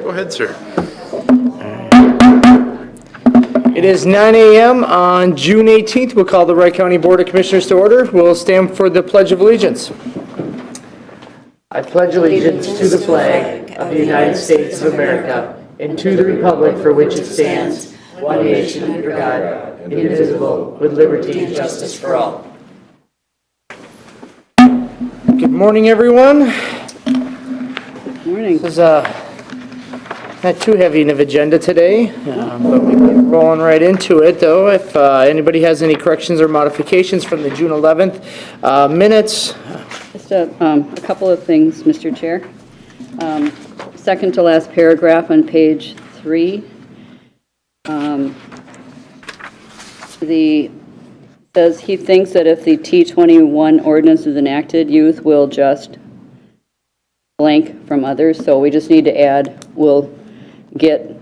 Go ahead, sir. It is 9 a.m. on June 18th. We'll call the Wright County Board of Commissioners to order. We'll stand for the Pledge of Allegiance. I pledge allegiance to the flag of the United States of America and to the republic for which it stands, one nation under God, indivisible, with liberty and justice for all. Good morning, everyone. Morning. This is not too heavy of an agenda today, but we're rolling right into it, though. If anybody has any corrections or modifications from the June 11th minutes. Just a couple of things, Mr. Chair. Second to last paragraph on page 3. Says he thinks that if the T21 ordinance is enacted, youth will just blank from others. So we just need to add, will get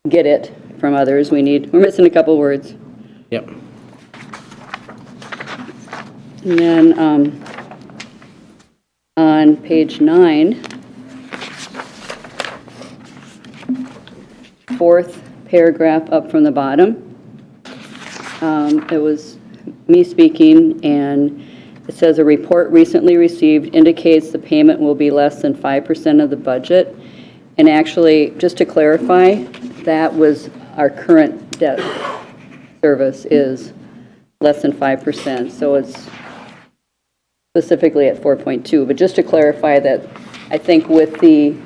it from others. We're missing a couple words. Yep. And then on page 9, fourth paragraph up from the bottom, it was me speaking, and it says a report recently received indicates the payment will be less than 5% of the budget. And actually, just to clarify, that was our current debt service is less than 5%. So it's specifically at 4.2. But just to clarify that, I think with the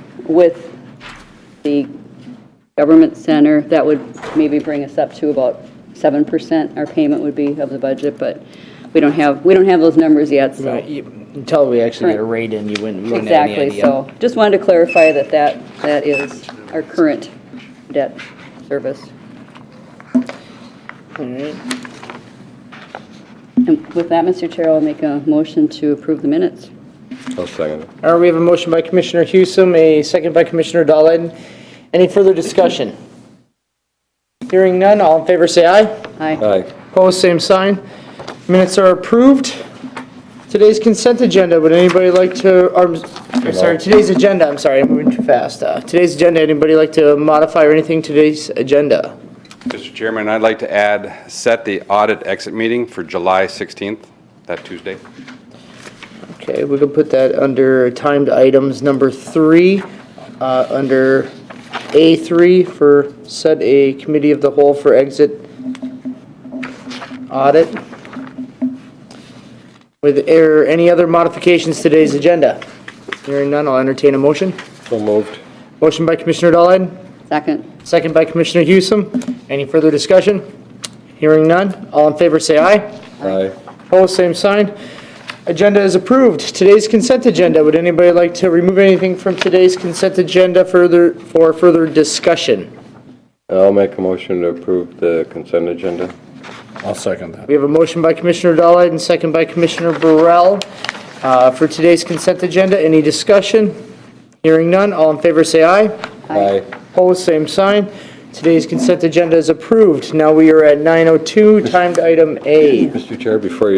government center, that would maybe bring us up to about 7%. Our payment would be of the budget, but we don't have those numbers yet. So. Right. Until we actually get a rate in, you wouldn't have any Exactly, idea. so just wanted to clarify that is our current debt service. All right. And with that, Mr. Chair, I'll make a motion to approve the minutes. I'll second it. All right, we have a motion by Commissioner Hewsome, a second by Commissioner Dahlin. Any further discussion? Hearing none, all in favor say aye. Aye. Aye. Opposed, same sign. Minutes are approved. Today's consent agenda, would anybody like to, today's agenda, I'm sorry, I'm moving too fast. Today's agenda, anybody like to modify or anything today's agenda? Mr. Chairman, I'd like to set the audit exit meeting for July 16th, that Tuesday. Okay, we can put that under timed items number 3, under A3 for set a committee of the whole for exit audit. With any other modifications to today's agenda? Hearing none, I'll entertain a motion. So moved. Motion by Commissioner Dahlin, Second. second by Commissioner Hewsome. Any further discussion? Hearing none, all in favor say aye. Aye. Opposed, same sign. Agenda is approved. Today's consent agenda, would anybody like to remove anything from today's consent agenda for further discussion? I'll make a motion to approve the consent agenda. I'll second that. We have a motion by Commissioner Dahlin and second by Commissioner Burrell for today's consent agenda. Any discussion? Hearing none, all in favor say aye. Aye. Opposed, same sign. Today's consent agenda is approved. Now we are at 9:02, timed item A. Mr. Chair, before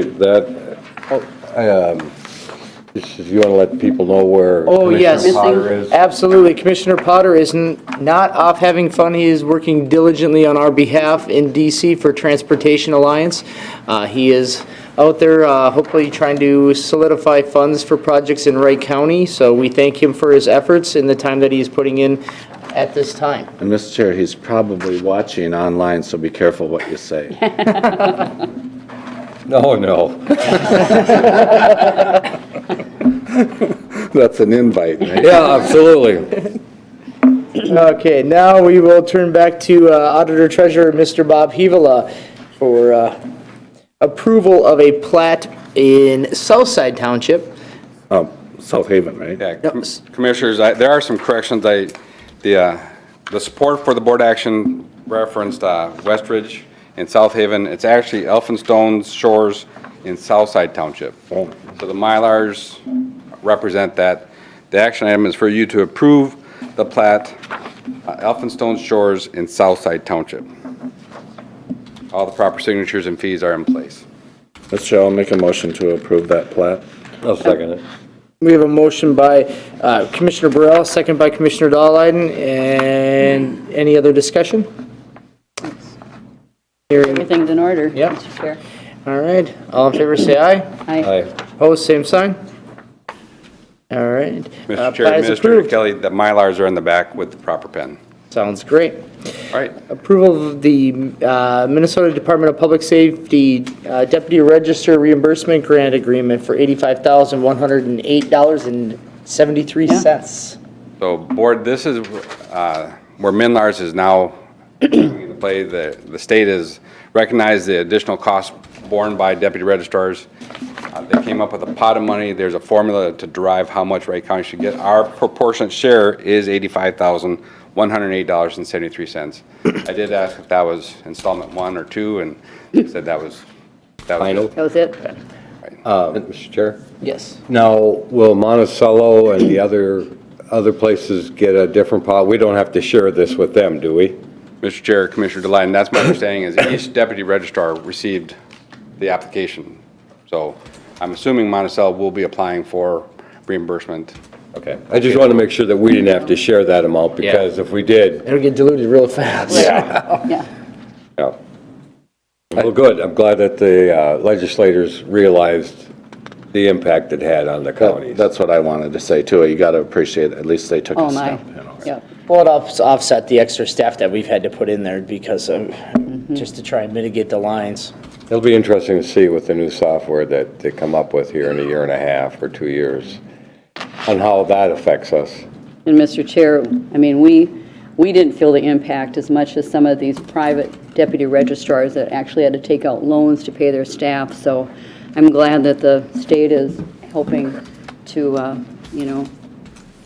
if you want to let people know where Oh, yes. Commissioner Potter is. Absolutely. Commissioner Potter is not off having fun. He is working diligently on our behalf in DC for Transportation Alliance. He is out there hopefully trying to solidify funds for projects in Wright County. So we thank him for his efforts and the time that he is putting in at this time. And Mr. Chair, he's probably watching online, so be careful what you say. No. That's an invite, right? Yeah, absolutely. Okay, now we will turn back to Auditor Treasurer Mr. Bob Hevola for approval of a plat in Southside Township. South Haven, right? Yeah, Commissioners, there are some corrections. The support for the board action referenced Westridge and South Haven. It's actually Elphinstone's Shores in Southside Township. Oh. So the Mylars represent that. The action item is for you to approve the plat, Elphinstone's Shores in Southside Township. All the proper signatures and fees are in place. Mr. Chair, I'll make a motion to approve that plat. I'll second it. We have a motion by Commissioner Burrell, second by Commissioner Dahlheiden, and any other discussion? Hearing, Everything's in order. Yep. Mr. Chair. all right, all in favor say aye. Aye. Opposed, same sign. All right. Mr. Chair, Plat is Administrator approved. Kelly, the Mylars are in the back with the proper pen. Sounds great. All right. Approval of the Minnesota Department of Public Safety Deputy Register Reimbursement Grant Agreement for $85,108.73. So, Board, this is where Minlars is now coming into play. The state has recognized the additional costs borne by deputy registrars. They came up with a pot of money. There's a formula to derive how much Wright County should get. Our proportionate share is $85,108.73. I did ask if that was installment 1 or 2, and they said that was Final. That was it? Mr. Chair? Yes. Now, will Monticello and the other places get a different pot? We don't have to share this with them, do we? Mr. Chair, Commissioner Deline, that's my understanding is each deputy registrar received the application. So I'm assuming Monticello will be applying for reimbursement. Okay. I just want to make sure that we didn't have to share that amount, because if we did, It'll get diluted real fast. Yeah. yeah. Well, good. I'm glad that the legislators realized the impact it had on the counties. That's what I wanted to say too. You got to appreciate, at least they took Oh, a my. step, you know. Yep. Well, it offset the extra staff that we've had to put in there because of, just to try and mitigate the lines. It'll be interesting to see with the new software that they come up with here in a year and a half or 2 years, on how that affects us. And Mr. Chair, I mean, we didn't feel the impact as much as some of these private deputy registrars that actually had to take out loans to pay their staff. So I'm glad that the state is helping to,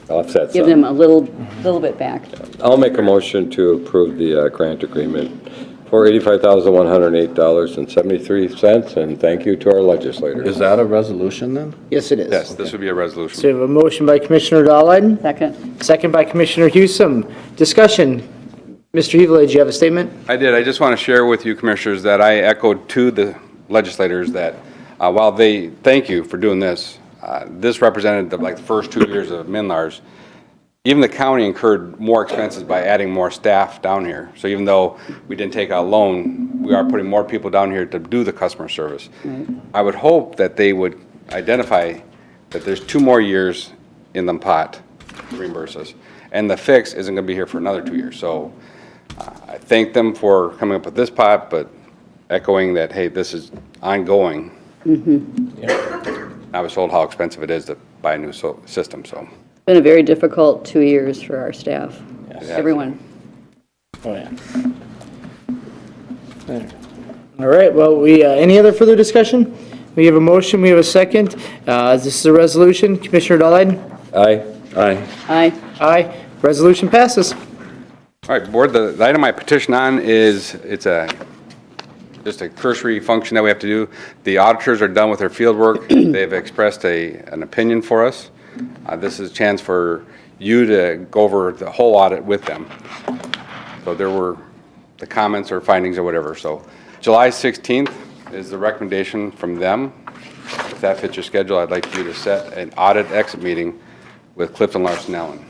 Offset give some. them a little bit back. I'll make a motion to approve the grant agreement for $85,108.73, and thank you to our legislators. Is that a resolution then? Yes, it is. Yes, this would be a resolution. So we have a motion by Commissioner Dahlheiden, Second. second by Commissioner Hewsome. Discussion. Mr. Hevely, do you have a statement? I did. I just want to share with you, Commissioners, that I echoed to the legislators that while they thank you for doing this, this represented the first 2 years of Minlars. Even the county incurred more expenses by adding more staff down here. So even though we didn't take out a loan, we are putting more people down here to do the customer service. I would hope that they would identify that there's 2 more years in the pot to reimburse us. And the fix isn't going to be here for another 2 years. So I thank them for coming up with this pot, but echoing that, hey, this is ongoing. I was told how expensive it is to buy a new system, so. It's been a very difficult 2 years for our staff, everyone. Oh, yeah. All right, well, any other further discussion? We have a motion, we have a second. This is a resolution. Commissioner Dahlheiden? Aye. Aye. Aye. Aye. Resolution passes. All right, Board, the item I petition on is, just a cursory function that we have to do. The auditors are done with their field work. They've expressed an opinion for us. This is a chance for you to go over the whole audit with them. So there were the comments or findings or whatever. So July 16th is the recommendation from them. If that fits your schedule, I'd like you to set an audit exit meeting with Clifton Larson Allen.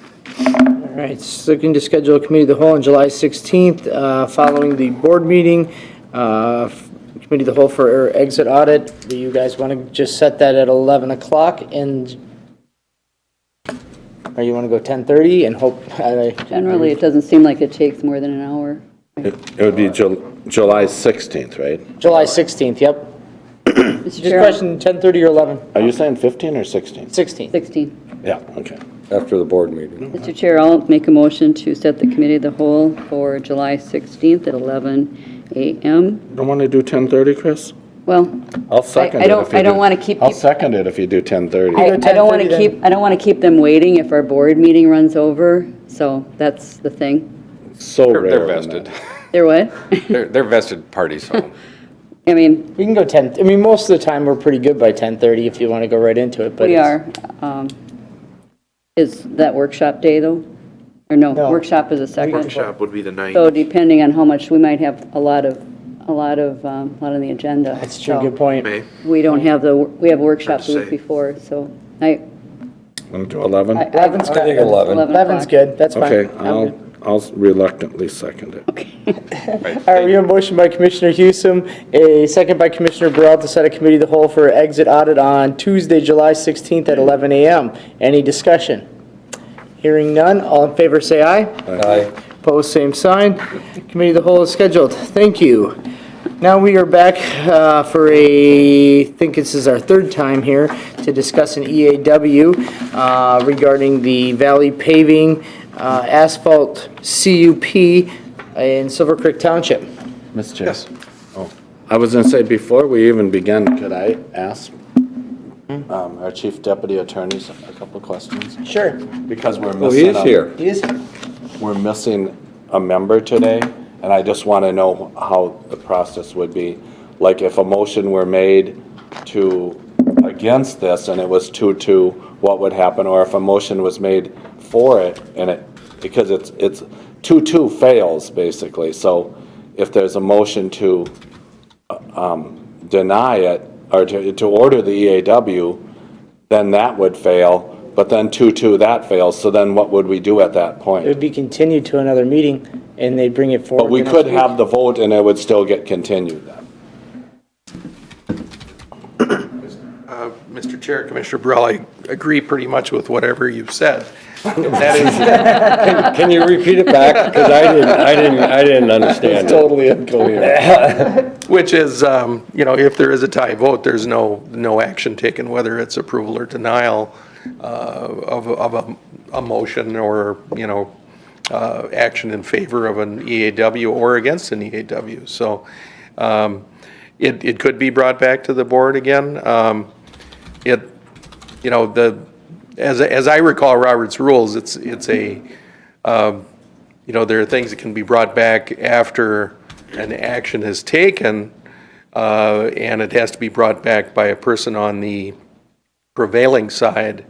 All right, so looking to schedule a committee of the whole on July 16th, following the board meeting. Committee of the whole for exit audit. Do you guys want to just set that at 11 o'clock and, or you want to go 10:30 and hope? Generally, it doesn't seem like it takes more than an hour. It would be July 16th, right? July 16th, yep. Mr. Just Chair, question 10:30 or 11? Are you saying 15 or 16? 16th. 16. Yeah, okay. After the board meeting. Mr. Chair, I'll make a motion to set the committee of the whole for July 16th at 11 a.m. Don't want to do 10:30, Chris? Well, I'll second I it don't- if you I don't do- wanna keep I'll people- second it if you do 10:30. I don't want 10:30 to keep, I don't want to keep them waiting if our board meeting runs over, so that's the thing. So They're rare. vested. They're what? They're vested parties, so. I mean, We can go 10, I mean, most of the time, we're pretty good by 10:30 if you want to go right into it, but. we it's- are. Is that workshop day, though? Or no, No. workshop is a second? Workshop would be the 9th. So depending on how much, we might have a lot on the agenda. That's true, So good point. May. We don't have we have workshops the Hard to week say. before, so Want to do 11? 11's I good. think 11. 11's good, that's fine. Okay, I'm good. I'll reluctantly second it. All right, we have a motion by Commissioner Hewsome, a second by Commissioner Burrell to set a committee of the whole for exit audit on Tuesday, July 16th at 11 a.m. Any discussion? Hearing none, all in favor say aye. Aye. Opposed, same sign. Committee of the whole is scheduled. Thank you. Now we are back for I think this is our third time here to discuss an EAW regarding the Valley Paving Asphalt CUP in Silver Creek Township. Mr. Chair? Yes. Oh, I was going to say, before we even begin, could I ask our Chief Deputy Attorneys a couple of questions? Sure. Because we're Oh, he missing, is here. He is. we're missing a member today, and I just want to know how the process would be. Like, if a motion were made against this and it was 2-2, what would happen? Or if a motion was made for it and because it's 2-2 fails, basically. So if there's a motion to deny it, or to order the EAW, then that would fail, but then 2-2, that fails, so then what would we do at that It point? would be continued to another meeting, and they'd bring it forward. But we the could next week. have the vote and it would still get continued then. Mr. Chair, Commissioner Burrell, I agree pretty much with whatever you've said. That Can you repeat it back? Because I didn't understand it. Totally incoherent. is, which is, if there is a tie vote, there's no action taken, whether it's approval or denial of a motion or, action in favor of an EAW or against an EAW. So it could be brought back to the board again. As I recall Robert's rules, there are things that can be brought back after an action is taken, and it has to be brought back by a person on the prevailing side.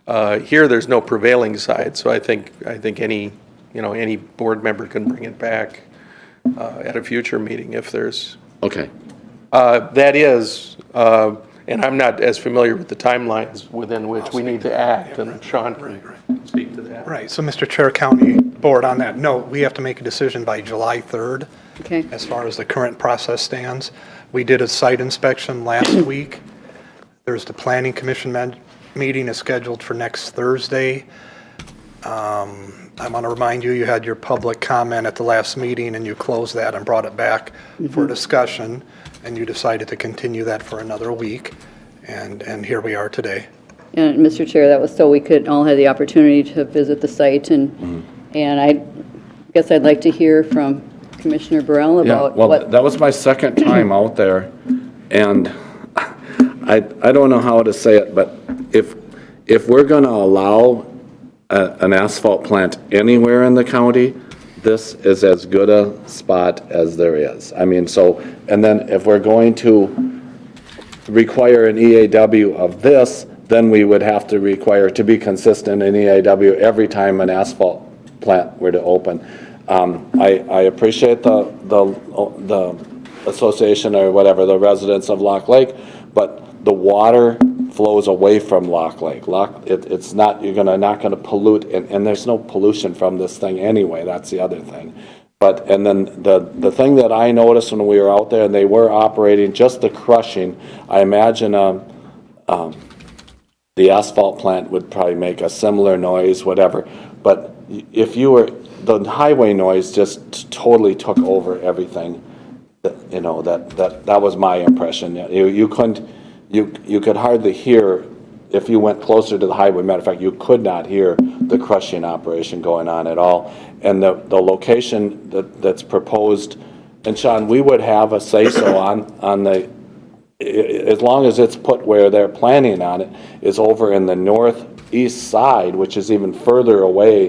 Here, there's no prevailing side, so I think any board member can bring it back at a future meeting if there's. Okay. That is, and I'm not as familiar with the timelines within which we need to act, and Sean can speak to that. Right, so Mr. Chair, County Board, on that note, we have to make a decision by July 3rd Okay. as far as the current process stands. We did a site inspection last week. There's the Planning Commission meeting is scheduled for next Thursday. I want to remind you, you had your public comment at the last meeting and you closed that and brought it back for discussion, and you decided to continue that for another week, and here we are today. And Mr. Chair, that was so we could all have the opportunity to visit the site, and I guess I'd like to hear from Commissioner Burrell Yeah, about well, what. that was my second time out there, and I don't know how to say it, but if we're going to allow an asphalt plant anywhere in the county, this is as good a spot as there is. I mean, so, and then if we're going to require an EAW of this, then we would have to require, to be consistent, an EAW every time an asphalt plant were to open. I appreciate the association or whatever, the residents of Lock Lake, but the water flows away from Lock Lake. It's not, you're not gonna pollute, and there's no pollution from this thing anyway, that's the other thing. But, and then the thing that I noticed when we were out there, and they were operating just the crushing, I imagine the asphalt plant would probably make a similar noise, whatever. But if you were, the highway noise just totally took over everything. That was my impression. You couldn't, you could hardly hear, if you went closer to the highway, matter of fact, you could not hear the crushing operation going on at all. And the location that's proposed, and Sean, we would have a say-so on the, as long as it's put where they're planning on it, is over in the northeast side, which is even further away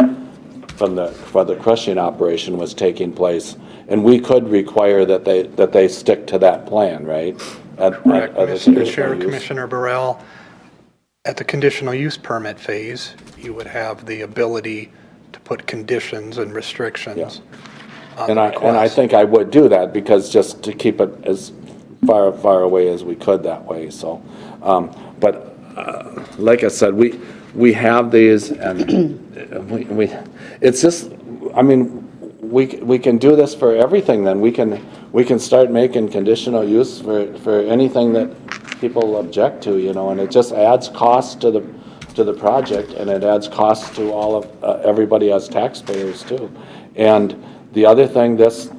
from the crushing operation was taking place. And we could require that they stick to that plan, right? Correct, At the Mr. conditional Chair, use. Commissioner Burrell, at the conditional use permit phase, you would have the ability to put conditions and restrictions on And the I request. think I would do that, because just to keep it as far away as we could that way, so. But like I said, we have these, and it's just, I mean, we can do this for everything then. We can start making conditional use for anything that people object to, you know, and it just adds cost to the project, and it adds cost to all of, everybody as taxpayers too. And the other thing, what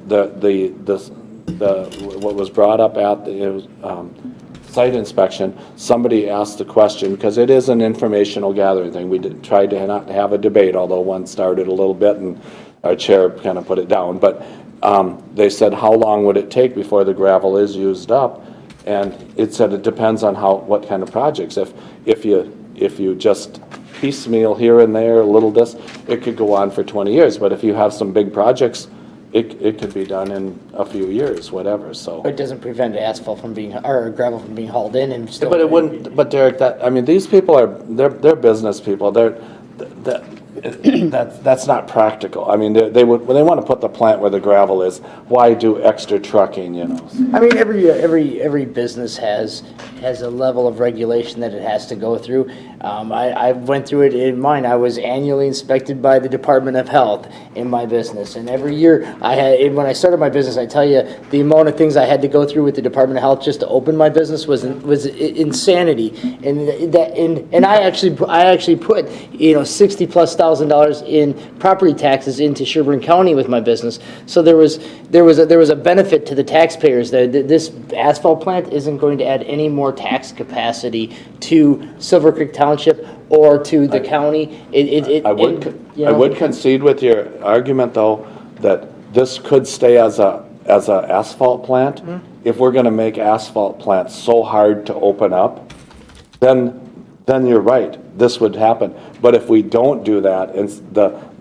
was brought up at the, site inspection, somebody asked the question, because it is an informational gathering thing. We tried to not have a debate, although one started a little bit and our chair kind of put it down. But they said, how long would it take before the gravel is used up? And it said it depends on what kind of projects. If you just piecemeal here and there, a little this, it could go on for 20 years. But if you have some big projects, it could be done in a few years, whatever, so. It doesn't prevent asphalt from being, or gravel from being hauled in and still. But it wouldn't, but Derek, I mean, these people they're business people, that's not practical. I mean, when they want to put the plant where the gravel is, why do extra trucking, you know? I mean, every business has a level of regulation that it has to go through. I went through it in mine. I was annually inspected by the Department of Health in my business, and every year when I started my business, I tell you, the amount of things I had to go through with the Department of Health just to open my business was insanity. And I actually put, you know, $60,000+ in property taxes into Sherburne County with my business. So there was a benefit to the taxpayers. This asphalt plant isn't going to add any more tax capacity to Silver Creek Township or to the county. I would concede with your argument, though, that this could stay as a asphalt plant. If we're gonna make asphalt plants so hard to open up, then you're right, this would happen. But if we don't do that,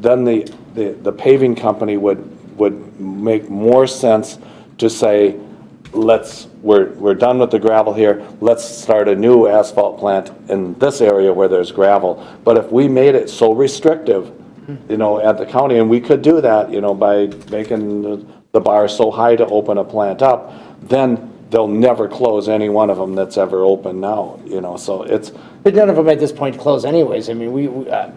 then the paving company would make more sense to say, we're done with the gravel here, let's start a new asphalt plant in this area where there's gravel. But if we made it so restrictive, you know, at the county, and we could do that, you know, by making the bar so high to open a plant up, then they'll never close any one of them that's ever open now, you know, so it's. But none of them at this point close anyways. I mean, at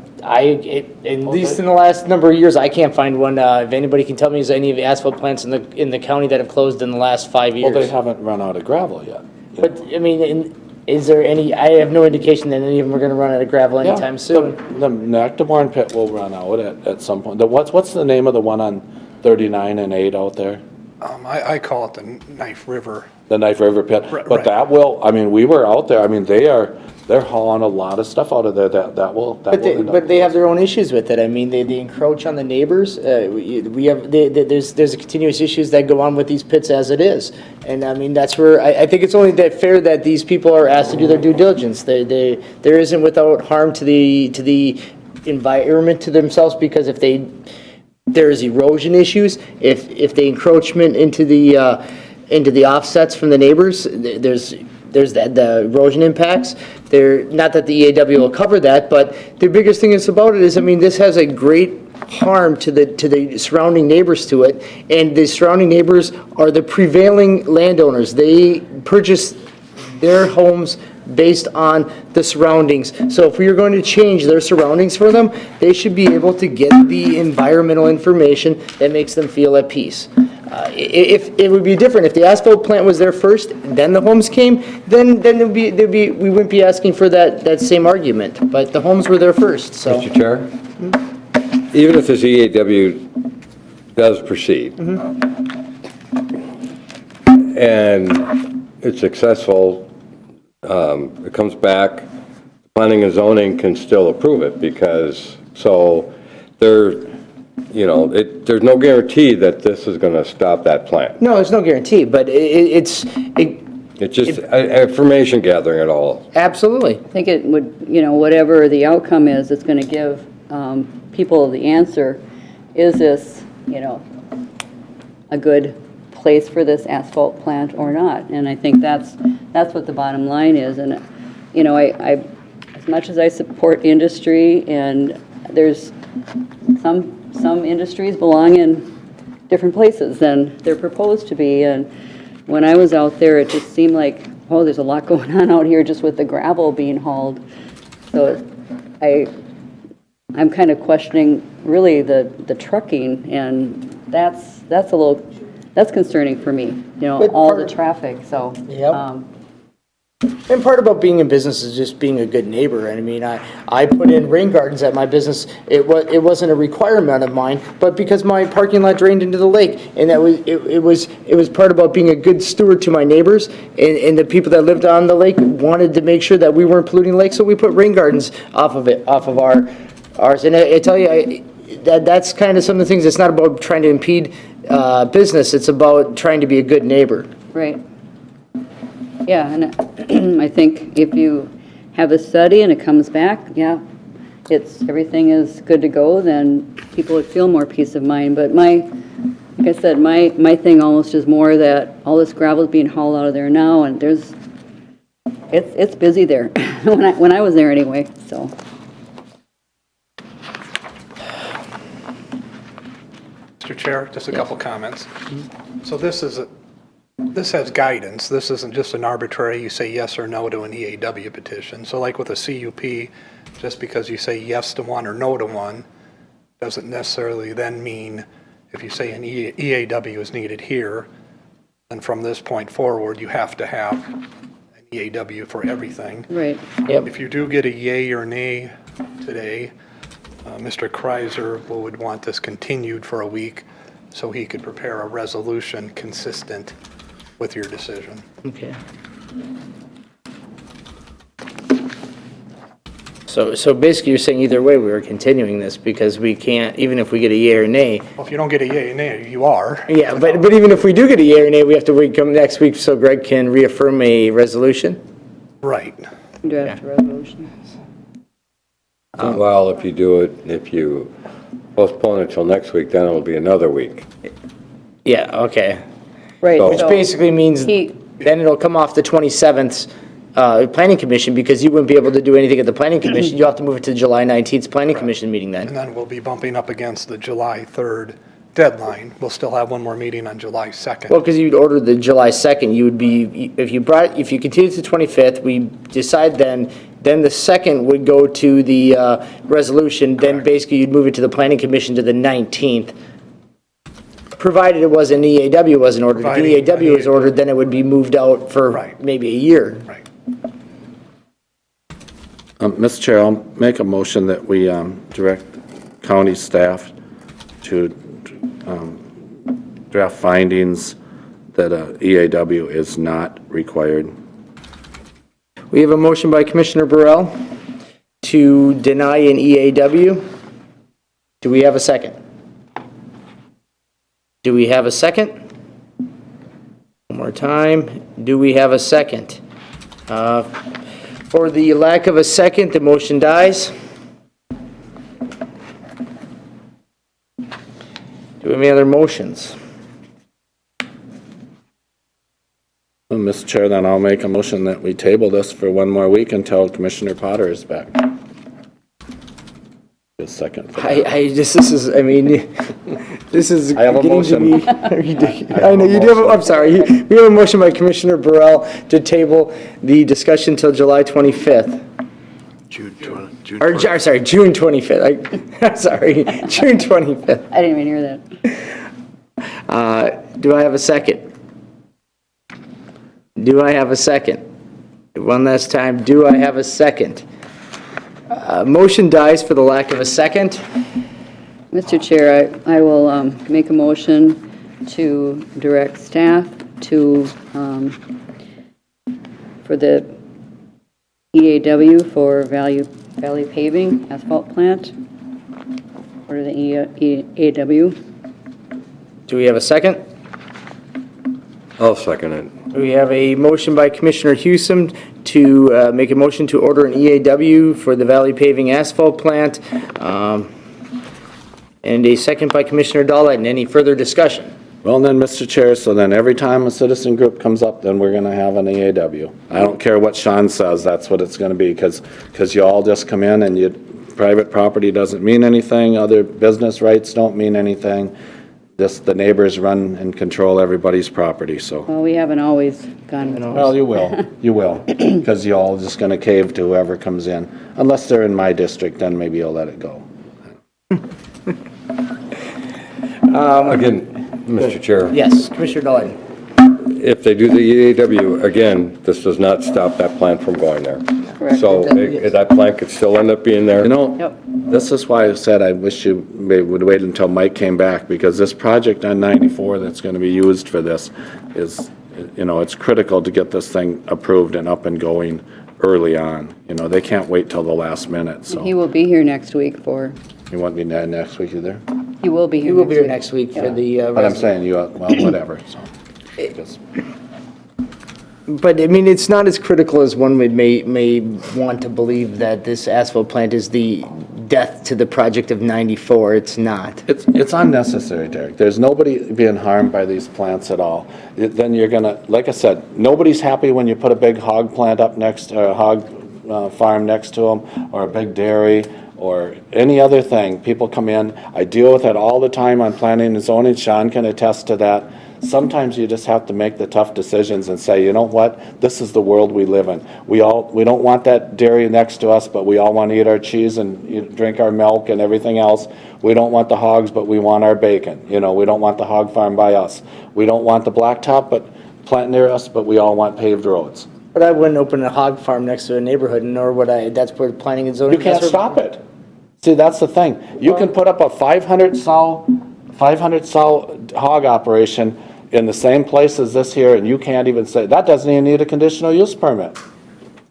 least in the last number of years, I can't find one. If anybody can tell me, is any of the asphalt plants in the county that have closed in the last 5 years? Well, they haven't run out of gravel yet. But, I mean, is there any, I have no indication that any of them are gonna run out of gravel anytime soon. The Nectarborn pit will run out at some point. What's the name of the one on 39 and 8 out there? I call it the Knife River. The Knife River pit. Right. But that will, I mean, we were out there, I mean, they're hauling a lot of stuff out of there that will end up. But they have their own issues with it. I mean, they encroach on the neighbors. There's continuous issues that go on with these pits as it is. And I mean, that's where, I think it's only that fair that these people are asked to do their due diligence. There isn't without harm to the environment, to themselves, because if there's erosion issues, if the encroachment into the offsets from the neighbors, there's the erosion impacts. Not that the EAW will cover that, but the biggest thing is about it is, I mean, this has a great harm to the surrounding neighbors to it, and the surrounding neighbors are the prevailing landowners. They purchase their homes based on the surroundings. So if we are going to change their surroundings for them, they should be able to get the environmental information that makes them feel at peace. If it would be different, if the asphalt plant was there first, then the homes came, then we wouldn't be asking for that same argument. But the homes were there first, so. Mr. Chair? Even if this EAW does proceed, and it's successful, it comes back, planning and zoning can still approve it, because, so there's no guarantee that this is going to stop that plant. No, there's no guarantee, but It's just information gathering at all. absolutely. I think it would, whatever the outcome is, it's going to give people the answer, is this, a good place for this asphalt plant or not? And I think that's what the bottom line is. And, I as much as I support industry, and there's some industries belong in different places than they're proposed to be. And when I was out there, it just seemed like, oh, there's a lot going on out here just with the gravel being hauled. So I'm kind of questioning really the trucking, and that's a little, that's concerning for me, you know, But all the part- traffic, so. Yep. And part about being in business is just being a good neighbor. And I mean, I put in rain gardens at my business. It wasn't a requirement of mine, but because my parking lot drained into the lake, and it was part about being a good steward to my neighbors, and the people that lived on the lake wanted to make sure that we weren't polluting the lake, so we put rain gardens off of ours. And I tell you, that's kind of some of the things. It's not about trying to impede business. It's about trying to be a good neighbor. Right. Yeah, and I think if you have a study and it comes back, yeah, everything is good to go, then people would feel more peace of mind. But like I said, my thing almost is more that all this gravel is being hauled out of there now, and it's busy there, when I was there anyway, so. Mr. Chair, just a couple comments. So this has guidance. This isn't just an arbitrary, you say yes or no to an EAW petition. So like with a CUP, just because you say yes to one or no to one, doesn't necessarily then mean if you say an EAW is needed here, then from this point forward, you have to have an EAW for everything. Right. Yep. If you do get a yay or nay today, Mr. Kreiser would want this continued for a week so he could prepare a resolution consistent with your decision. Okay. So basically, you're saying either way, we were continuing this because we can't, even if we get a yea or nay. Well, if you don't get a yay or nay, you are. Yeah, but even if we do get a yea or nay, we have to wait come next week so Greg can reaffirm a resolution? Right. Draft a resolution. Well, if you postpone it till next week, then it'll be another week. Yeah, okay. Right. So- Which so basically means he- then it'll come off the 27th planning commission because you wouldn't be able to do anything at the planning commission. You'll have to move it to July 19th planning commission meeting And then. then we'll be bumping up against the July 3rd deadline. We'll still have one more meeting on July 2nd. Well, because you'd order the July 2nd, you would be, if you continue to the 25th, we decide then the 2nd would go to the resolution, then Correct. basically you'd move it to the planning commission to the 19th. Provided it was an EAW wasn't ordered. If Providing the EAW was an ordered, then it would be moved out for Right. maybe a year. Right. Mr. Chair, I'll make a motion that we direct county staff to draft findings that a EAW is not required. We have a motion by Commissioner Burrell to deny an EAW. Do we have a second? Do we have a second? One more time. Do we have a second? For the lack of a second, the motion dies. Do we have any other motions? Well, Mr. Chair, then I'll make a motion that we table this for one more week until Commissioner Potter is back. A second for that. This is, I mean, this is. I have a getting to motion. be ridiculous. I know, you do have, I'm sorry. We have a motion by Commissioner Burrell to table the discussion till July 25th. Sorry, June 25th. I'm sorry, June 25th. I didn't even hear that. Do I have a second? Do I have a second? One last time, do I have a second? Motion dies for the lack of a second. Mr. Chair, I will make a motion to direct staff to, for the EAW for Valley Paving Asphalt Plant, or the EAW. Do we have a second? I'll second it. We have a motion by Commissioner Hewsome to make a motion to order an EAW for the Valley Paving Asphalt Plant, and a second by Commissioner Dahlett. Any further discussion? Well, then, Mr. Chair, so then every time a citizen group comes up, then we're going to have an EAW. I don't care what Sean says, that's what it's going to be, because you all just come in and private property doesn't mean anything, other business rights don't mean anything. the neighbors run and control everybody's property, so. Well, we haven't always gone. Well, you will, because you're all just gonna cave to whoever comes in. Unless they're in my district, then maybe you'll let it go. Again, Mr. Chair, Yes, Commissioner Dolan. if they do the EAW, again, this does not stop that plant from going there. Correct. So that plant could still end up being there. You know, Yep. this is why I said I wish you would wait until Mike came back, because this project on 94 that's gonna be used for this is, you know, it's critical to get this thing approved and up and going early on. You know, they can't wait till the last minute, so. He will be here next week for, You want me next week either? he will be here. You will be here next next week for the. But I'm saying you, well, whatever, so. Just- But, I mean, it's not as critical as one may want to believe that this asphalt plant is the death to the project of 94. It's not. It's unnecessary, Derek. There's nobody being harmed by these plants at all. Then you're gonna, like I said, nobody's happy when you put a big hog plant up next, or a hog farm next to them, or a big dairy, or any other thing. People come in, I deal with it all the time on planning and zoning. Sean can attest to that. Sometimes you just have to make the tough decisions and say, you know what, this is the world we live in. We don't want that dairy next to us, but we all want to eat our cheese and drink our milk and everything else. We don't want the hogs, but we want our bacon. You know, we don't want the hog farm by us. We don't want the blacktop, but plant near us, but we all want paved roads. But I wouldn't open a hog farm next to a neighborhood, nor would I, that's where planning and zoning. You can't stop it. See, that's the thing. You can put up a 500 sow hog operation in the same place as this here, and you can't even say, that doesn't even need a conditional use permit.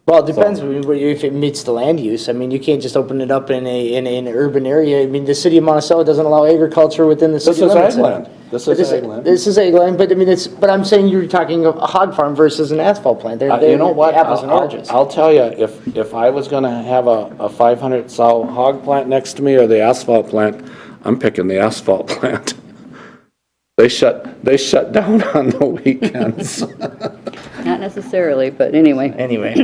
Well, it depends if it meets the land use. I mean, you can't just open it up in an urban area. I mean, the city of Monticello doesn't allow agriculture within the This city is limits. ag land. This is ag land. This is ag land, but I mean, but I'm saying you're talking of a hog farm versus an asphalt plant. They're You know what? apples and oranges. I'll tell you, if I was gonna have a 500 sow hog plant next to me or the asphalt plant, I'm picking the asphalt plant. They shut down on the weekends. Not necessarily, but anyway. Anyway,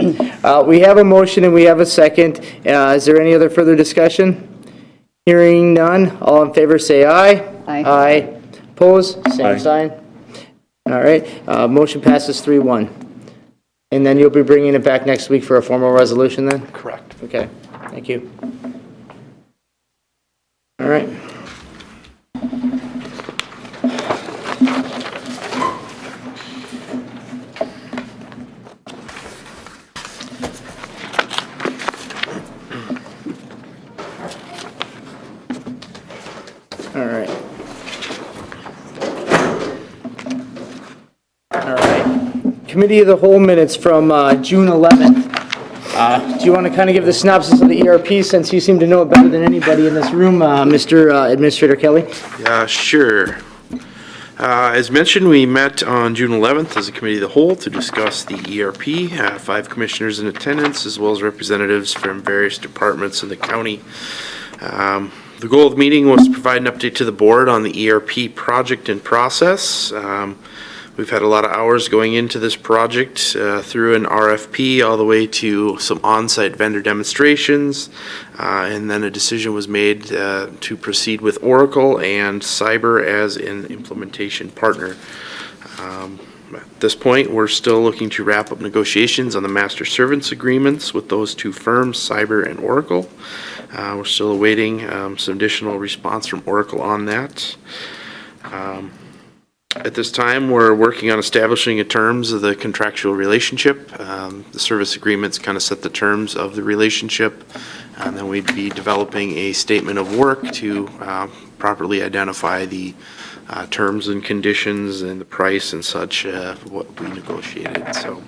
we have a motion and we have a second. Is there any other further discussion? Hearing none. All in favor, say aye. Aye. Aye. Opposed? Aye. Same sign. All right, motion passes 3-1. And then you'll be bringing it back next week for a formal resolution then? Correct. Okay, thank you. All right. All right. All right. Committee of the Whole minutes from June 11th. Do you want to kind of give the synopsis of the ERP since you seem to know it better than anybody in this room, Mr. Administrator Kelly? Sure. As mentioned, we met on June 11th as a committee of the whole to discuss the ERP. 5 commissioners in attendance, as well as representatives from various departments in the county. The goal of the meeting was to provide an update to the board on the ERP project and process. We've had a lot of hours going into this project through an RFP all the way to some on-site vendor demonstrations, and then a decision was made to proceed with Oracle and Cyber as an implementation partner. At this point, we're still looking to wrap up negotiations on the master servants agreements with those 2 firms, Cyber and Oracle. We're still awaiting some additional response from Oracle on that. At this time, we're working on establishing the terms of the contractual relationship. The service agreements kind of set the terms of the relationship, and then we'd be developing a statement of work to properly identify the terms and conditions and the price and such, what we negotiated. So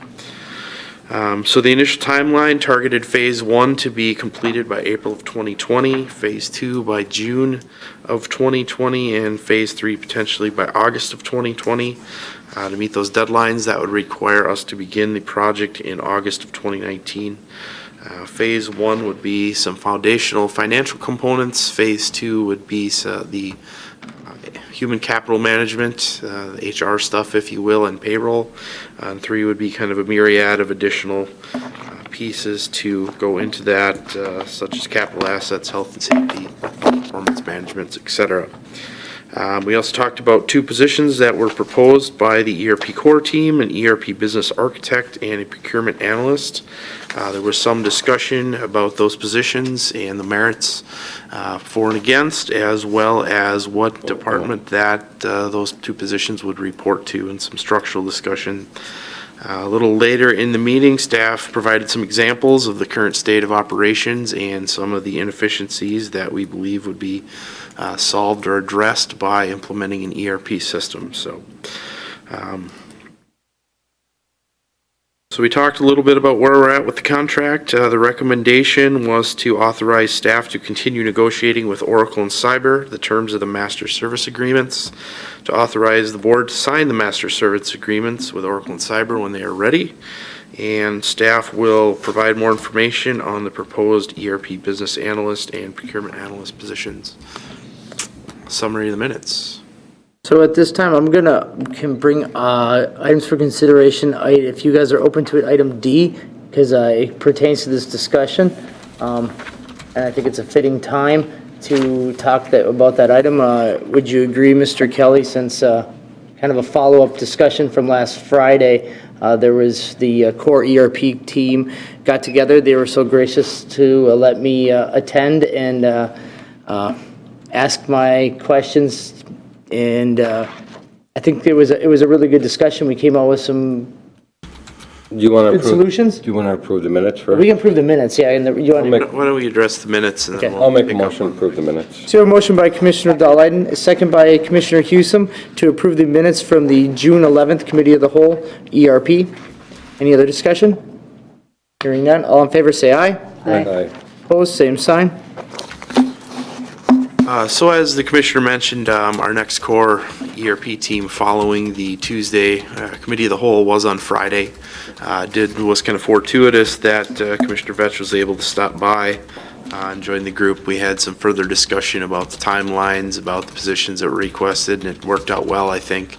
the initial timeline targeted Phase 1 to be completed by April of 2020, Phase 2 by June of 2020, and Phase 3 potentially by August of 2020. To meet those deadlines, that would require us to begin the project in August of 2019. Phase 1 would be some foundational financial components. Phase 2 would be the human capital management, the HR stuff, if you will, and payroll. And 3 would be kind of a myriad of additional pieces to go into that, such as capital assets, health and safety, performance management, etc. We also talked about 2 positions that were proposed by the ERP core team, an ERP business architect and a procurement analyst. There was some discussion about those positions and the merits for and against, as well as what department that those 2 positions would report to, and some structural discussion. A little later in the meeting, staff provided some examples of the current state of operations and some of the inefficiencies that we believe would be solved or addressed by implementing an ERP system. So we talked a little bit about where we're at with the contract. The recommendation was to authorize staff to continue negotiating with Oracle and Cyber the terms of the master service agreements, to authorize the board to sign the master service agreements with Oracle and Cyber when they are ready, and staff will provide more information on the proposed ERP business analyst and procurement analyst positions. Summary of the minutes. So at this time, can bring items for consideration. If you guys are open to it, item D, because it pertains to this discussion. And I think it's a fitting time to talk about that item. Would you agree, Mr. Kelly, since kind of a follow-up discussion from last Friday, there was the core ERP team got together. They were so gracious to let me attend and ask my questions. And I think it was a really good discussion. We came out with some Do you want to good approve? solutions. Do you want to approve the minutes first? We can approve the minutes, yeah. And you want to Why don't we address the minutes and then Okay. we'll I'll make a pick up motion to on- approve the minutes. So a motion by Commissioner Dahliden, a second by Commissioner Hewsome to approve the minutes from the June 11th Committee of the Whole, ERP. Any other discussion? Hearing none, all in favor say aye. Aye. Opposed, same sign. So as the commissioner mentioned, our next core ERP team following the Tuesday committee of the whole was on Friday. Was kind of fortuitous that Commissioner Vetch was able to stop by and join the group. We had some further discussion about the timelines, about the positions that were requested, and it worked out well, I think.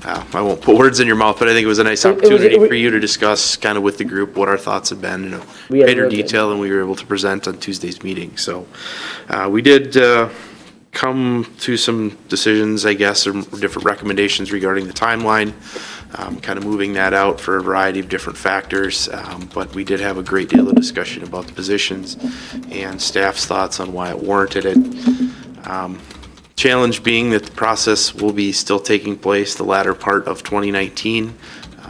I won't put words in your mouth, but I think it was a nice opportunity for you to discuss kind of with the group what our thoughts have been in a We had greater real good- detail than we were able to present on Tuesday's meeting. So we did come to some decisions, I guess, or different recommendations regarding the timeline, kind of moving that out for a variety of different factors. But we did have a great deal of discussion about the positions and staff's thoughts on why it warranted it. Challenge being that the process will be still taking place the latter part of 2019.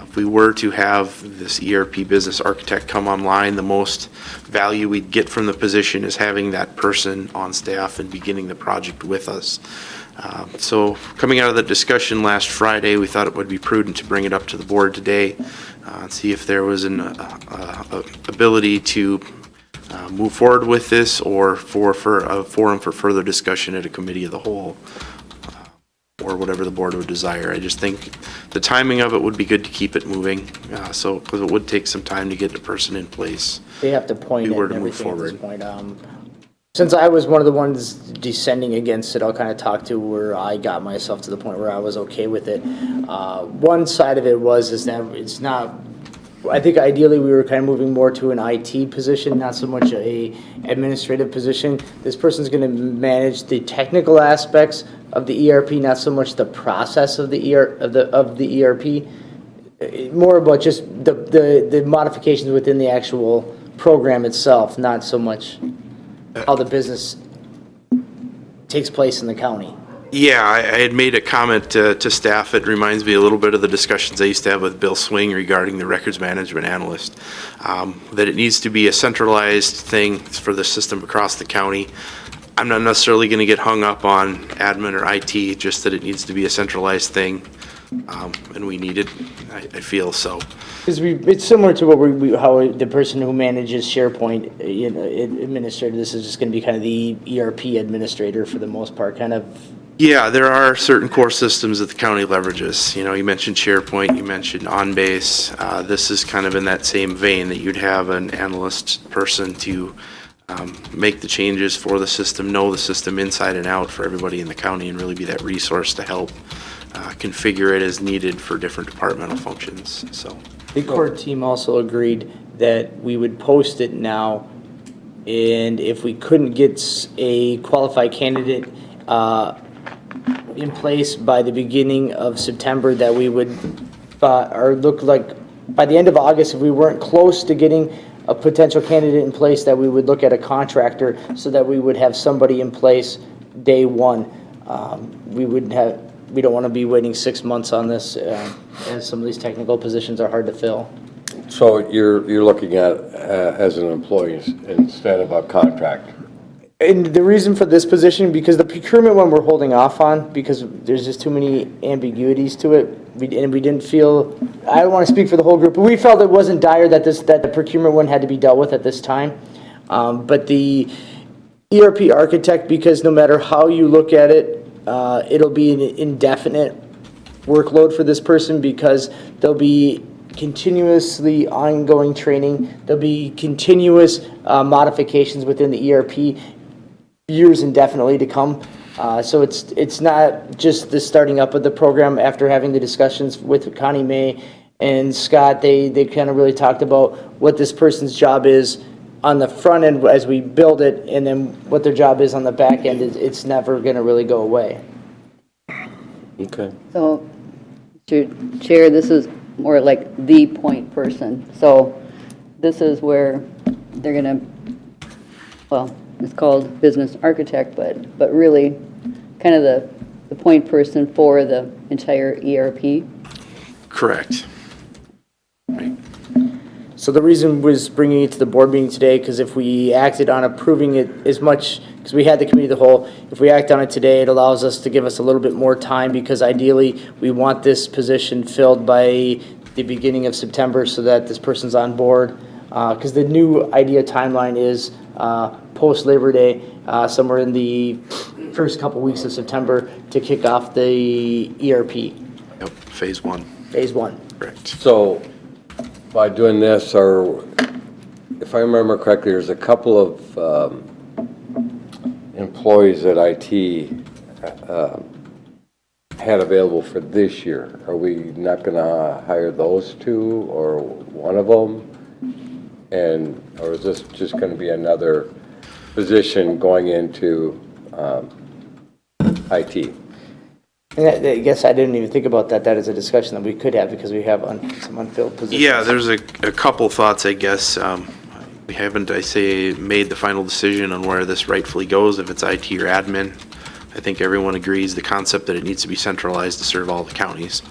If we were to have this ERP business architect come online, the most value we'd get from the position is having that person on staff and beginning the project with us. So coming out of the discussion last Friday, we thought it would be prudent to bring it up to the board today, and see if there was an ability to move forward with this, or for a forum for further discussion at a committee of the whole, or whatever the board would desire. I just think the timing of it would be good to keep it moving, because it would take some time to get a person in place. They have to point We it were and to move everything at this forward. point. Since I was one of the ones descending against it, I'll kind of talk to where I got myself to the point where I was okay with it. One side of it is that it's not, I think ideally we were kind of moving more to an IT position, not so much a administrative position. This person's going to manage the technical aspects of the ERP, not so much the process of the ERP. More about just the modifications within the actual program itself, not so much how the business takes place in the county. Yeah, I had made a comment to staff. It reminds me a little bit of the discussions I used to have with Bill Swing regarding the records management analyst, that it needs to be a centralized thing for the system across the county. I'm not necessarily going to get hung up on admin or IT, just that it needs to be a centralized thing, and we need it, I feel so. Because it's similar to what how the person who manages SharePoint, administrator, this is just going to be kind of the ERP administrator for the most part, kind of. Yeah, there are certain core systems that the county leverages. You mentioned SharePoint, you mentioned OnBase. This is kind of in that same vein, that you'd have an analyst person to make the changes for the system, know the system inside and out for everybody in the county, and really be that resource to help configure it as needed for different departmental functions. So The core team also agreed that we would post it now, and if we couldn't get a qualified candidate, in place by the beginning of September, that we would, or look like, by the end of August, if we weren't close to getting a potential candidate in place, that we would look at a contractor so that we would have somebody in place day one. We don't want to be waiting 6 months on this, as some of these technical positions are hard to fill. So you're looking at as an employee instead of a contract? And the reason for this position, because the procurement one we're holding off on, because there's just too many ambiguities to it. We didn't feel, I don't want to speak for the whole group, but we felt it wasn't dire that the procurement one had to be dealt with at this time. But the ERP architect, because no matter how you look at it, it'll be an indefinite workload for this person, because there'll be continuously ongoing training. There'll be continuous modifications within the ERP, years indefinitely to come. So it's not just the starting up of the program. After having the discussions with Connie May and Scott, they kind of really talked about what this person's job is on the front end as we build it, and then what their job is on the back end. It's never going to really go away. Okay. So, Mr. Chair, this is more like the point person. So this is where they're going to, well, it's called business architect, but really kind of the point person for the entire ERP. Correct. So the reason was bringing it to the board meeting today, because if we acted on approving it as much, because we had the committee of the whole, if we act on it today, it allows us to give us a little bit more time, because ideally, we want this position filled by the beginning of September so that this person's on board. Because the new idea timeline is post-Labor Day, somewhere in the first couple weeks of September, to kick off the ERP, Yep, phase one. phase one. Correct. So by doing this, or if I remember correctly, there's a couple of employees that IT had available for this year. Are we not going to hire those two or one of them? Or is this just going to be another position going into IT? And I guess I didn't even think about that. That is a discussion that we could have, because we have some unfilled positions. Yeah, there's a couple thoughts, I guess. We haven't, I say, made the final decision on where this rightfully goes, if it's IT or admin. I think everyone agrees the concept that it needs to be centralized to serve all the counties.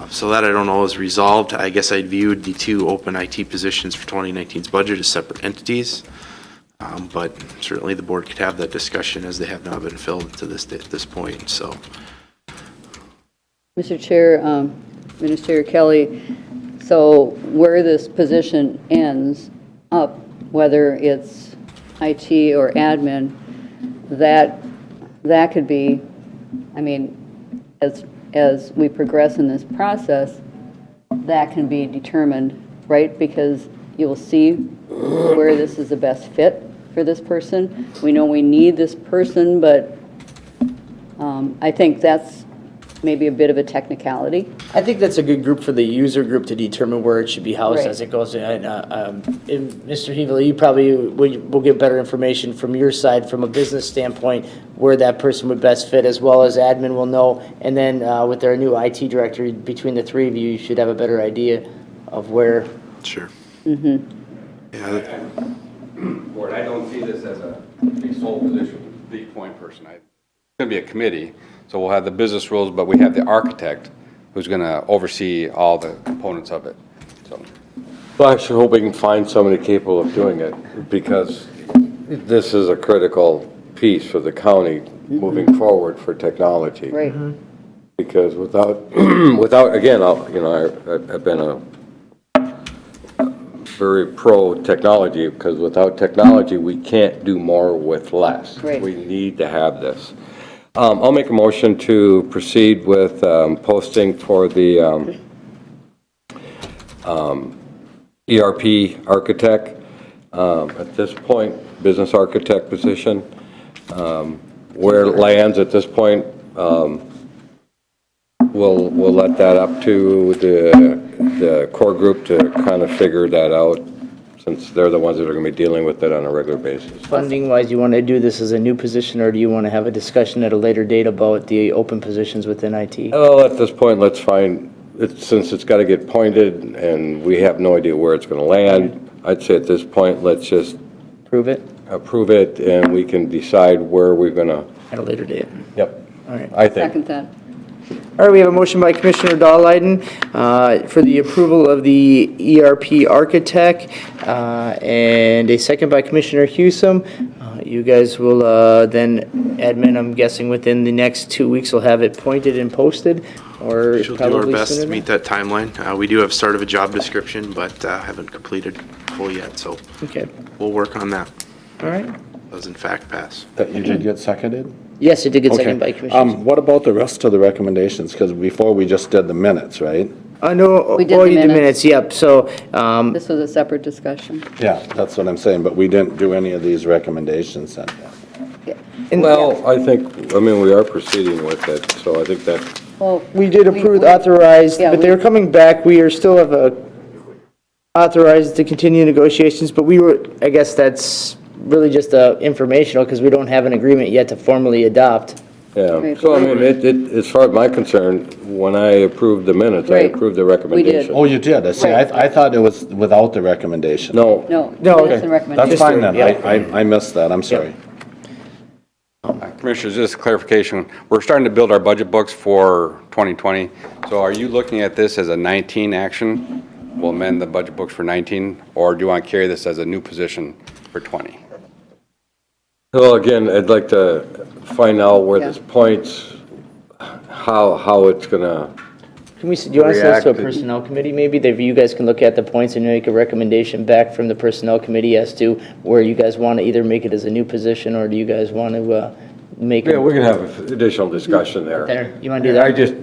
So that I don't know is resolved. I guess I viewed the two open IT positions for 2019's budget as separate entities. But certainly the board could have that discussion, as they have not been filled to this point, so. Mr. Chair, Minister Kelly, so where this position ends up, whether it's IT or admin, that could be, I mean, as we progress in this process, that can be determined, right? Because you'll see where this is the best fit for this person. We know we need this person, but I think that's maybe a bit of a technicality. I think that's a good group for the user group to determine where it should be housed Right. as it goes. And Mr. Healy, you probably will get better information from your side, from a business standpoint, where that person would best fit, as well as admin will know. And then with our new IT director, between the three of you, you should have a better idea of where. Sure. Mm-hmm. Yeah, Board, I don't see this as a sole position, the point person. It's going to be a committee, so we'll have the business rules, but we have the architect who's going to oversee all the components of it, so. Well, I should hope we can find somebody capable of doing it, because this is a critical piece for the county moving forward for technology. Right. Because without, again, I've been a very pro-technology, because without technology, we can't do more with less. Right. We need to have this. I'll make a motion to proceed with posting for the ERP architect. At this point, business architect position. Where it lands at this point, we'll let that up to the core group to kind of figure that out. since they're the ones that are going to be dealing with it on a regular basis. Funding-wise, you want to do this as a new position, or do you want to have a discussion at a later date about the open positions within IT? Well, at this point, let's find, since it's got to get pointed and we have no idea where it's going to land, I'd say at this point, let's just Prove it approve it and we can decide where we're going to, at a later date. yep, All right. I think. Second that. All right, we have a motion by Commissioner Dahlheiden for the approval of the ERP architect, and a second by Commissioner Hewsome. You guys will then, admin, I'm guessing within the next 2 weeks, will have it pointed and posted, or She'll do our probably best to sooner? meet that timeline. We do have start of a job description, but haven't completed full yet, so Okay, we'll work on that. all right. Does in fact pass. That you did get seconded? Yes, it did get seconded by Okay. Commissioner. What about the rest of the recommendations? Because before we just did the minutes, right? No, We did oh, the you did minutes. minutes, yep, so, This was a separate discussion. Yeah, that's what I'm saying, but we didn't do any of these recommendations then. and Well, I think, I mean, we are proceeding with it, so I think that, Well, we did approve, we- authorized, yeah, but we- they're coming back, we are still have authorized to continue negotiations, but we were, I guess that's really just informational, because we don't have an agreement yet to formally adopt. yeah. Right. So I mean, as far as my concern, when I approved the minutes, I Right. approved the recommendation. Oh, you did? I see, I thought it was without the recommendation. No, No, No, minutes and That's recommendations. fine then. Yeah. I missed that, I'm sorry. Commissioners, just clarification, we're starting to build our budget books for 2020. So are you looking at this as a 19 action? We'll amend the budget books for 19, or do you want to carry this as a new position for 20? well, again, I'd like to find out where Yeah. this points, how it's gonna, Can we, do you want to send this to a Reacted. personnel committee, maybe, that you guys can look at the points and make a recommendation back from the personnel committee as to where you guys want to either make it as a new position, or do you guys want to make yeah, it we can have additional discussion there. there? You want to do that? I just,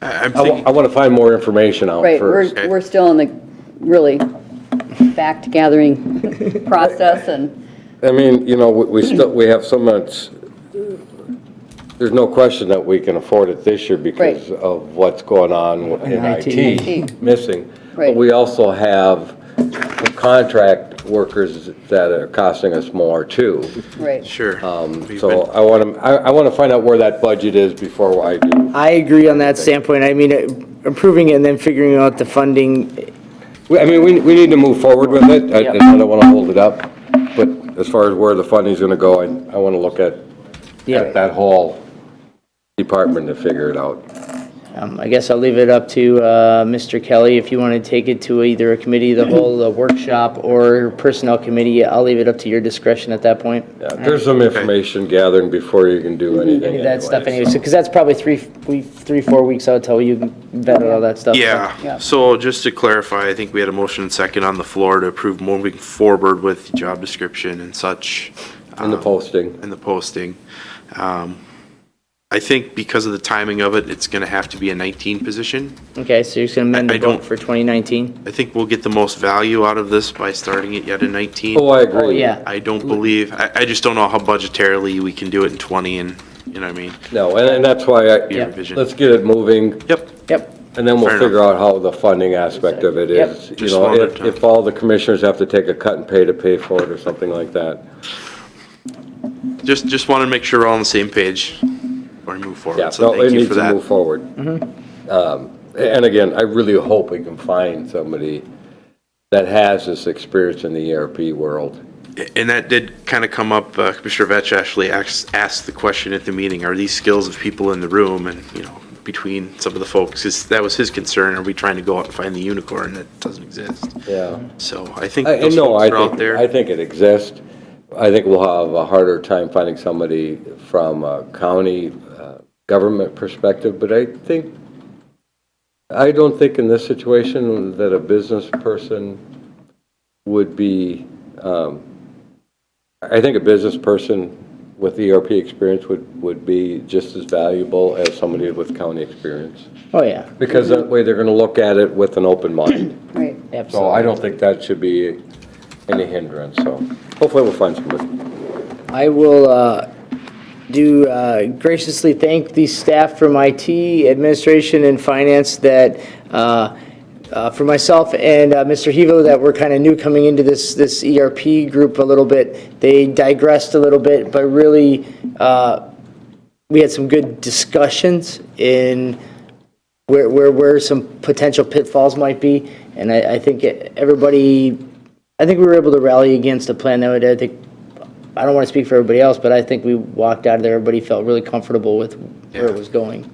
I'm thinking, I want to find more information out Right, first. we're still in the really fact-gathering process, and, I mean, you know, we have so much, there's no question that we can afford it this year because Right. of what's going on in IT. IT missing. Right. But we also have contract workers that are costing us more too. right. sure. We've So been- I want to find out where that budget is before I do. I agree on that standpoint. I mean, approving it and then figuring out the funding, I mean, we need to move forward with it. I Yep. I don't want to hold it up. But as far as where the funding's going to go, I want to look at Yeah. that whole department to figure it out. I guess I'll leave it up to Mr. Kelly, if you want to take it to either a committee, the whole workshop, or personnel committee. I'll leave it up to your discretion at that point. Yeah, there's some information gathering before you can do anything Any of that stuff anyway, anyway, because that's probably 4 weeks out till you vet all that stuff. Yeah. Yeah, so just to clarify, I think we had a motion and second on the floor to approve moving forward with job description and such. In the posting. In the posting. I think because of the timing of it, it's gonna have to be a 19 position. Okay, so you're just going to amend I the vote don't- for 2019? I think we'll get the most value out of this by starting it yet in 19. Oh, I agree. Oh, yeah. I don't believe, I just don't know how budgetarily we can do it in 20 and, you know what I mean? No, and that's why Be a revision. let's get it moving, Yep, Yep. and then we'll Fair figure out how the funding aspect of it Yep. is. You Just know, wanted to- if all the commissioners have to take a cut and pay to pay for it or something like that. just wanted to make sure we're all on the same page before we move Yeah, forward, no, so it thank you needs for to that. move forward. And again, I really hope we can find somebody that has this experience in the ERP world. And that did kind of come up, Commissioner Vetch actually asked the question at the meeting, are these skills of people in the room and, you know, between some of the folks, 'cause that was his concern, are we trying to go out and find the unicorn that doesn't exist? Yeah. So I think I those know, folks I are out think, there. I think it exists. I think we'll have a harder time finding somebody from a county government perspective, but I don't think in this situation that a business person would be, I think a business person with ERP experience would be just as valuable as somebody with county experience. Oh, yeah, Because that way they're gonna look at it with an open mind. Right. So absolutely. I don't think that should be any hindrance, so hopefully we'll find somebody. I will graciously thank the staff from IT, administration, and finance that for myself and Mr. Hevo that were kind of new coming into this ERP group a little bit, they digressed a little bit, but really, we had some good discussions in where some potential pitfalls might be. And I think I think we were able to rally against a plan that I don't want to speak for everybody else, but I think we walked out of there, everybody felt really comfortable with where it was going.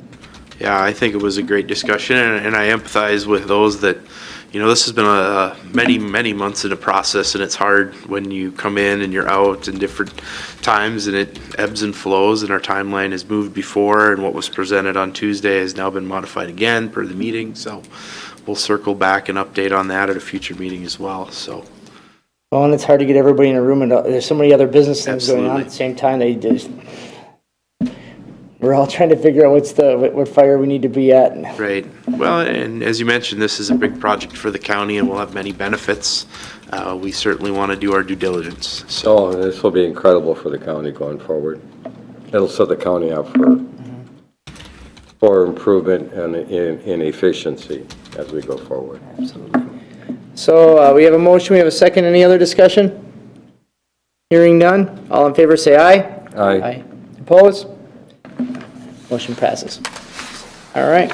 Yeah, I think it was a great discussion, and I empathize with those that, this has been many, many months in a process, and it's hard when you come in and you're out in different times, and it ebbs and flows, and our timeline has moved before, and what was presented on Tuesday has now been modified again per the meeting, so we'll circle back and update on that at a future meeting as well, so. Well, and it's hard to get everybody in a room, and there's so many other business things going on Absolutely. at the same time. We're all trying to figure out what fire we need to be at. Right. Well, and as you mentioned, this is a big project for the county and will have many benefits. We certainly want to do our due diligence. So, So this will be incredible for the county going forward. It'll set the county up for improvement and in efficiency as we go forward. So we have a motion, we have a second. Any other discussion? Hearing none. All in favor, say aye. Aye. Opposed? Motion passes. All right.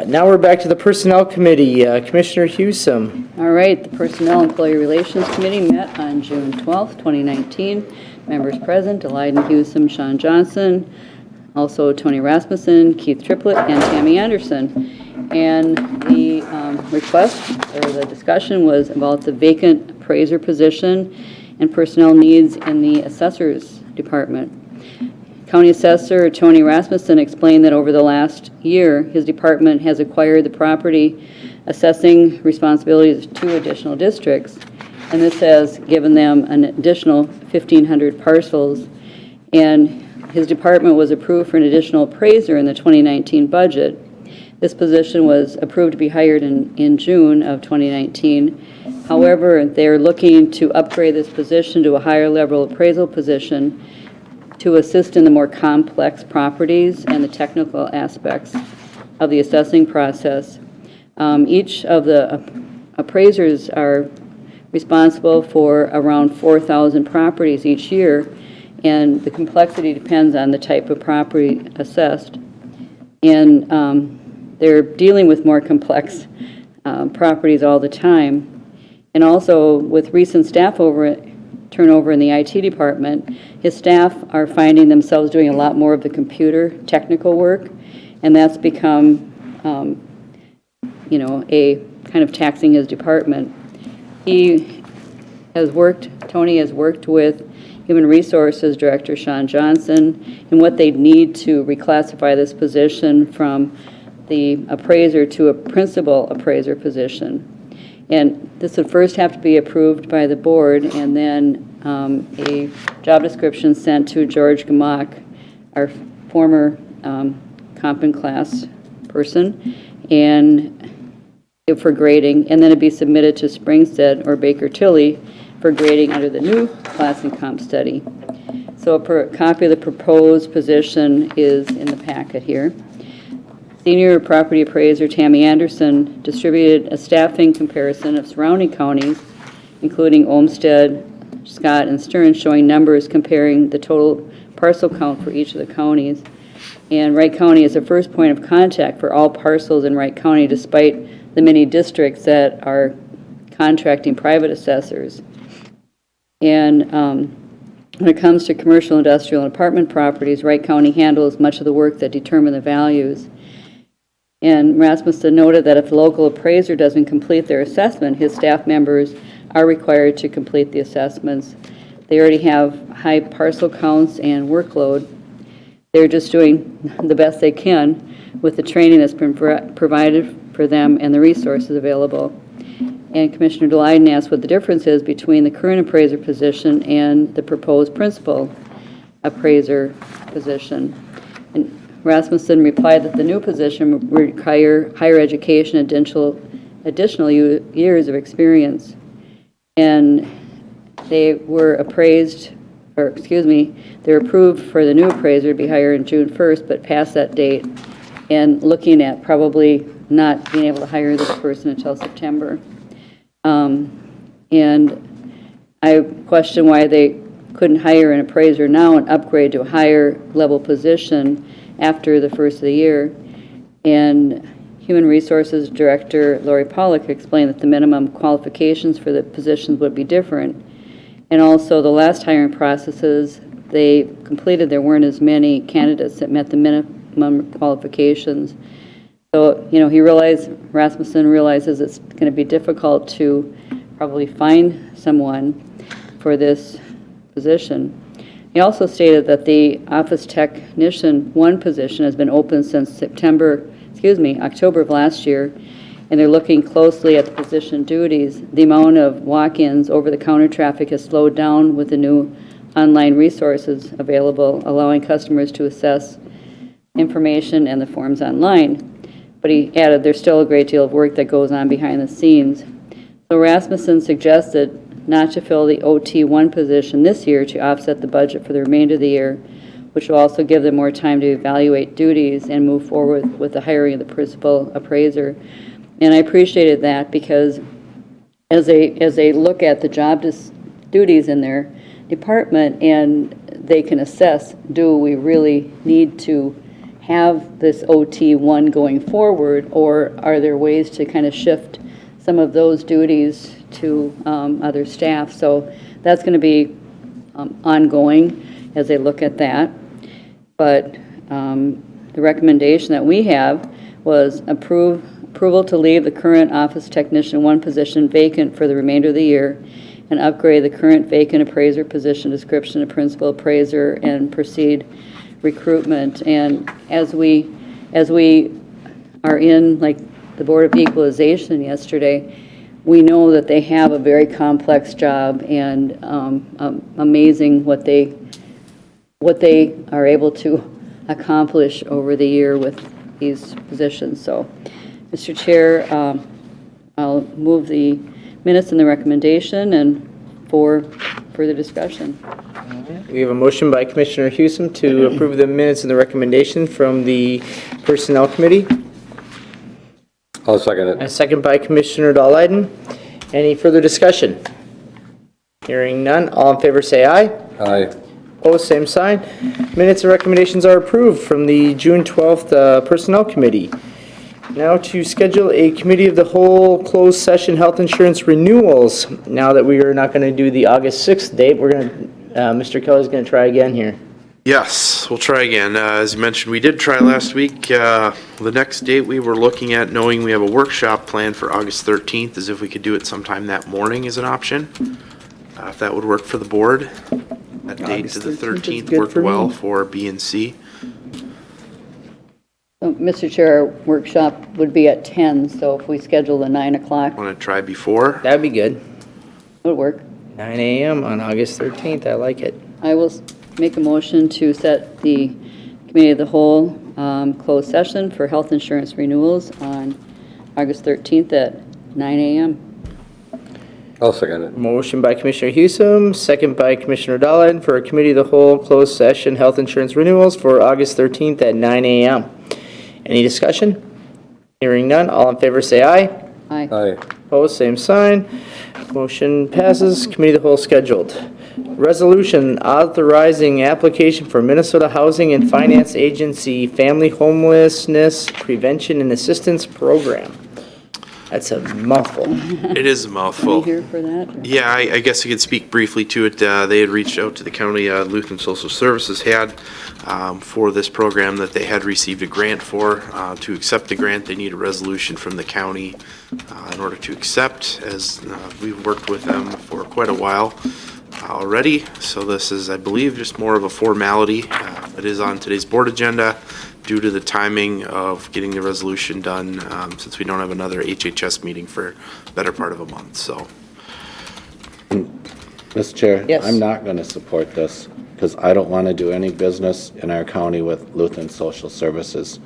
Now we're back to the Personnel Committee. Commissioner Hewsome. All right, the Personnel Employee Relations Committee met on June 12th, 2019. Members present, Delighten Hewsome, Sean Johnson, also Tony Rasmussen, Keith Triplett, and Tammy Anderson. And the request, or the discussion, was about the vacant appraiser position and personnel needs in the Assessor's Department. County Assessor Tony Rasmussen explained that over the last year, his department has acquired the property assessing responsibilities of 2 additional districts, and this has given them an additional 1,500 parcels. And his department was approved for an additional appraiser in the 2019 budget. This position was approved to be hired in June of 2019. However, they're looking to upgrade this position to a higher level appraisal position to assist in the more complex properties and the technical aspects of the assessing process. Each of the appraisers are responsible for around 4,000 properties each year, and the complexity depends on the type of property assessed. And they're dealing with more complex properties all the time. And also, with recent turnover in the IT department, his staff are finding themselves doing a lot more of the computer technical work, and that's become, a kind of taxing his department. Tony has worked with Human Resources Director Sean Johnson and what they need to reclassify this position from the appraiser to a principal appraiser position. And this would first have to be approved by the board, and then a job description sent to George Gamak, our former comp and class person, and for grading, and then it'd be submitted to Springstead or Baker Tilly for grading under the new class and comp study. So a copy of the proposed position is in the packet here. Senior property appraiser Tammy Anderson distributed a staffing comparison of surrounding counties, including Olmsted, Scott, and Stearns, showing numbers comparing the total parcel count for each of the counties. And Wright County is the first point of contact for all parcels in Wright County, despite the many districts that are contracting private assessors. And when it comes to commercial, industrial, and apartment properties, Wright County handles much of the work that determine the values. And Rasmussen noted that if the local appraiser doesn't complete their assessment, his staff members are required to complete the assessments. They already have high parcel counts and workload. They're just doing the best they can with the training that's been provided for them and the resources available. And Commissioner Delighten asked what the difference is between the current appraiser position and the proposed principal appraiser position. And Rasmussen replied that the new position would require higher education and additional years of experience. And they were approved for the new appraiser to be hired on June 1st, but past that date, and looking at probably not being able to hire this person until September. And I question why they couldn't hire an appraiser now and upgrade to a higher level position after the first of the year. And Human Resources Director Lori Pollock explained that the minimum qualifications for the positions would be different. And also the last hiring processes they completed, there weren't as many candidates that met the minimum qualifications. So, you know, Rasmussen realizes it's going to be difficult to probably find someone for this position. He also stated that the office technician 1 position has been open since October of last year, and they're looking closely at the position duties. The amount of walk-ins over-the-counter traffic has slowed down with the new online resources available, allowing customers to assess information and the forms online. But he added there's still a great deal of work that goes on behind the scenes. So Rasmussen suggested not to fill the OT1 position this year to offset the budget for the remainder of the year, which will also give them more time to evaluate duties and move forward with the hiring of the principal appraiser. And I appreciated that because as they look at the job duties in their department and they can assess, do we really need to have this OT1 going forward, or are there ways to kind of shift some of those duties to other staff? So that's going to be ongoing as they look at that. But the recommendation that we have was approval to leave the current office technician 1 position vacant for the remainder of the year and upgrade the current vacant appraiser position description to principal appraiser and proceed recruitment. And as we are in, like the Board of Equalization yesterday, we know that they have a very complex job and amazing what they are able to accomplish over the year with these positions. So, Mr. Chair, I'll move the minutes and the recommendation and for further discussion. We have a motion by Commissioner Hewson to approve the minutes and the recommendation from the Personnel Committee. I'll second A it. second by Commissioner Dahlheiden. Any further discussion? Hearing none, all in favor say aye. Aye. Opposed, same sign. Minutes and recommendations are approved from the June 12th Personnel Committee. Now to schedule a Committee of the Whole closed session health insurance renewals. Now that we are not going to do the August 6th date, we're going to, Mr. Kelly's going to try again here. Yes, we'll try again. As you mentioned, we did try last week. The next date we were looking at, knowing we have a workshop planned for August 13th, is if we could do it sometime that morning as an option. If that would work for the board. That date August to the 13th is 13th good worked for me. well for B and C. So, Mr. Chair, our workshop would be at 10, so if we schedule the 9 o'clock, Want to try before? That'd be good. it would work. 9 a.m. on August 13th, I like it. I will make a motion to set the Committee of the Whole closed session for health insurance renewals on August 13th at 9 a.m. I'll second it. Motion by Commissioner Hewson, second by Commissioner Dahlheiden for a Committee of the Whole closed session health insurance renewals for August 13th at 9 a.m. Any discussion? Hearing none, all in favor say aye. Aye. Aye. Opposed, same sign. Motion passes. Committee of the Whole scheduled. Resolution authorizing application for Minnesota Housing and Finance Agency Family Homelessness Prevention and Assistance Program. That's a mouthful. It is a Are mouthful. you here for that? Yeah, I guess I could speak briefly to it. They had reached out to the county, Lutheran Social Services had, for this program that they had received a grant for. To accept the grant, they need a resolution from the county in order to accept, as we've worked with them for quite a while already. So this is, I believe, just more of a formality. It is on today's board agenda due to the timing of getting the resolution done, since we don't have another HHS meeting for the better part of a month, so. Mr. Chair? Yes. I'm not going to support this because I don't want to do any business in our county with Lutheran Social Services.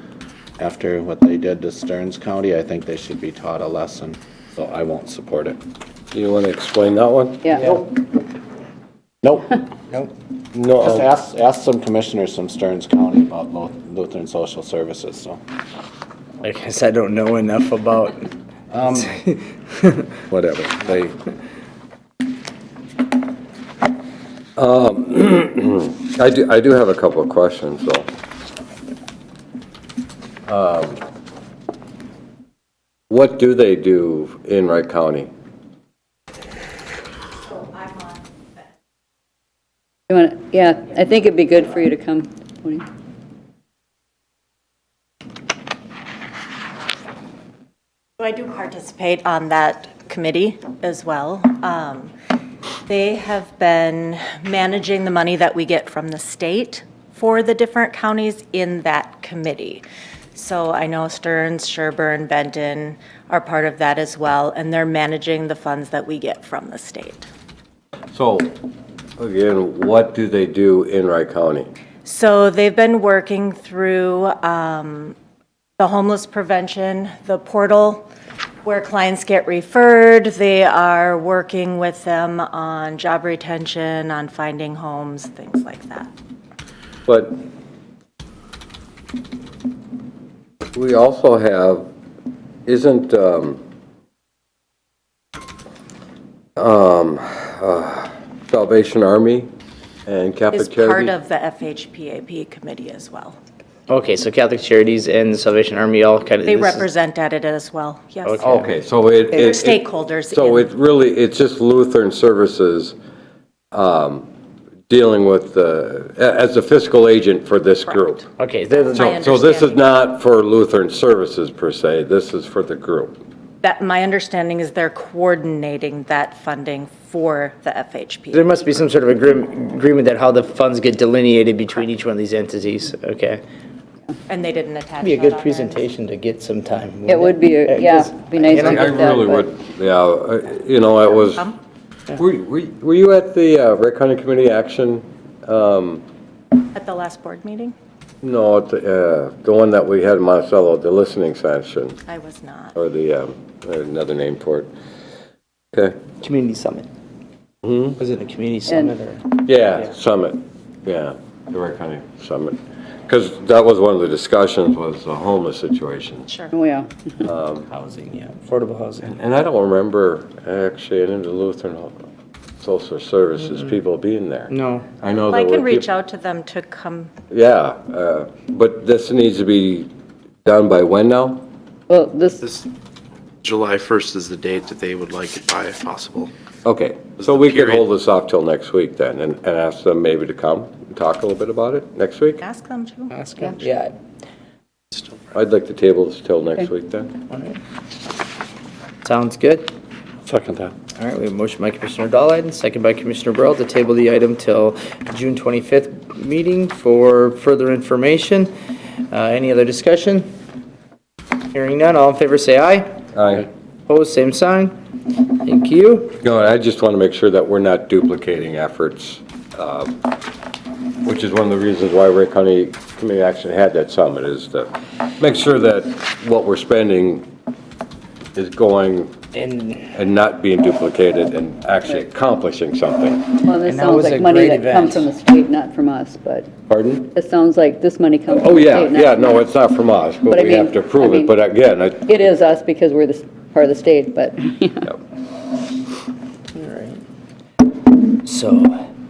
After what they did to Stearns County, I think they should be taught a lesson, so I won't support it. You want to explain that one? Yeah. Nope. Nope. Just No. ask some commissioners from Stearns County about Lutheran Social Services, so. I guess I don't know enough about. Whatever, they, I do have a couple of questions, though. What do they do in Wright County? You want, yeah, I think it'd be good for you to come. Tony. So I do participate on that committee as well. They have been managing the money that we get from the state for the different counties in that committee. So I know Stearns, Sherburne, Benton are part of that as well, and they're managing the funds that we get from the state. So, again, what do they do in Wright County? So they've been working through the homeless prevention, the portal where clients get referred. They are working with them on job retention, on finding homes, things like that. But we also have, isn't, Salvation Army and Catholic Is Charities? part of the FHPAP committee as well. Okay, so Catholic Charities and the Salvation Army all kind of. They represent at it as well, yes. Okay, so They're stakeholders. So in- it really, it's just Lutheran Services dealing with as a fiscal agent for this group. Correct. Okay, they're the. My So this is understanding. not for Lutheran Services per se, this is for the group. That, my understanding is they're coordinating that funding for the FHP. There must be some sort of agreement that how the funds get delineated between each one of these entities. Okay. And they didn't attach Be a that good on there. presentation to get some time. It would be, yeah, be nice to I get that. really but- would, yeah, you know, it was, were you at the Wright County Community Action? At the last board meeting? No, at the one that we had in Monticello, the listening session, I was not. or the, another name for it. Okay, Community Summit. Was it a community summit or? yeah, Summit, yeah, the Wright County Summit. Because that was one of the discussions, was the homeless situation. Sure. Oh, yeah. Housing, yeah, affordable housing. And I don't remember actually any of the Lutheran Social Services people being there. No. I know Well, I there were can reach people- out to them to come. Yeah, but this needs to be done by when now? Well, this, This July 1st is the date that they would like it by, if possible. Okay, Was so the we could period. hold this off till next week then, and ask them maybe to come and talk a little bit about it next week? Ask them to. Ask them. Yeah. I'd like to table this till next Okay. week then. All right. Sounds good. second that. All right, we have a motion by Commissioner Dahlheim, second by Commissioner Burrow to table the item till June 25th meeting for further information. Any other discussion? Hearing none, all in favor say aye. Aye. Opposed, same sign. Thank you. No, I just want to make sure that we're not duplicating efforts, which is one of the reasons why Wright County Community Action had that summit, is to make sure that what we're spending is going And and not being duplicated and actually accomplishing something. well, this And that sounds was a like money great that comes from event. the state, not from us, but Pardon? it sounds like this money comes from Oh, the yeah, state, not yeah, from no, us. it's not from us, but But I we mean- have to approve I it. mean- But again, It is us because we're the part of the state, but, so,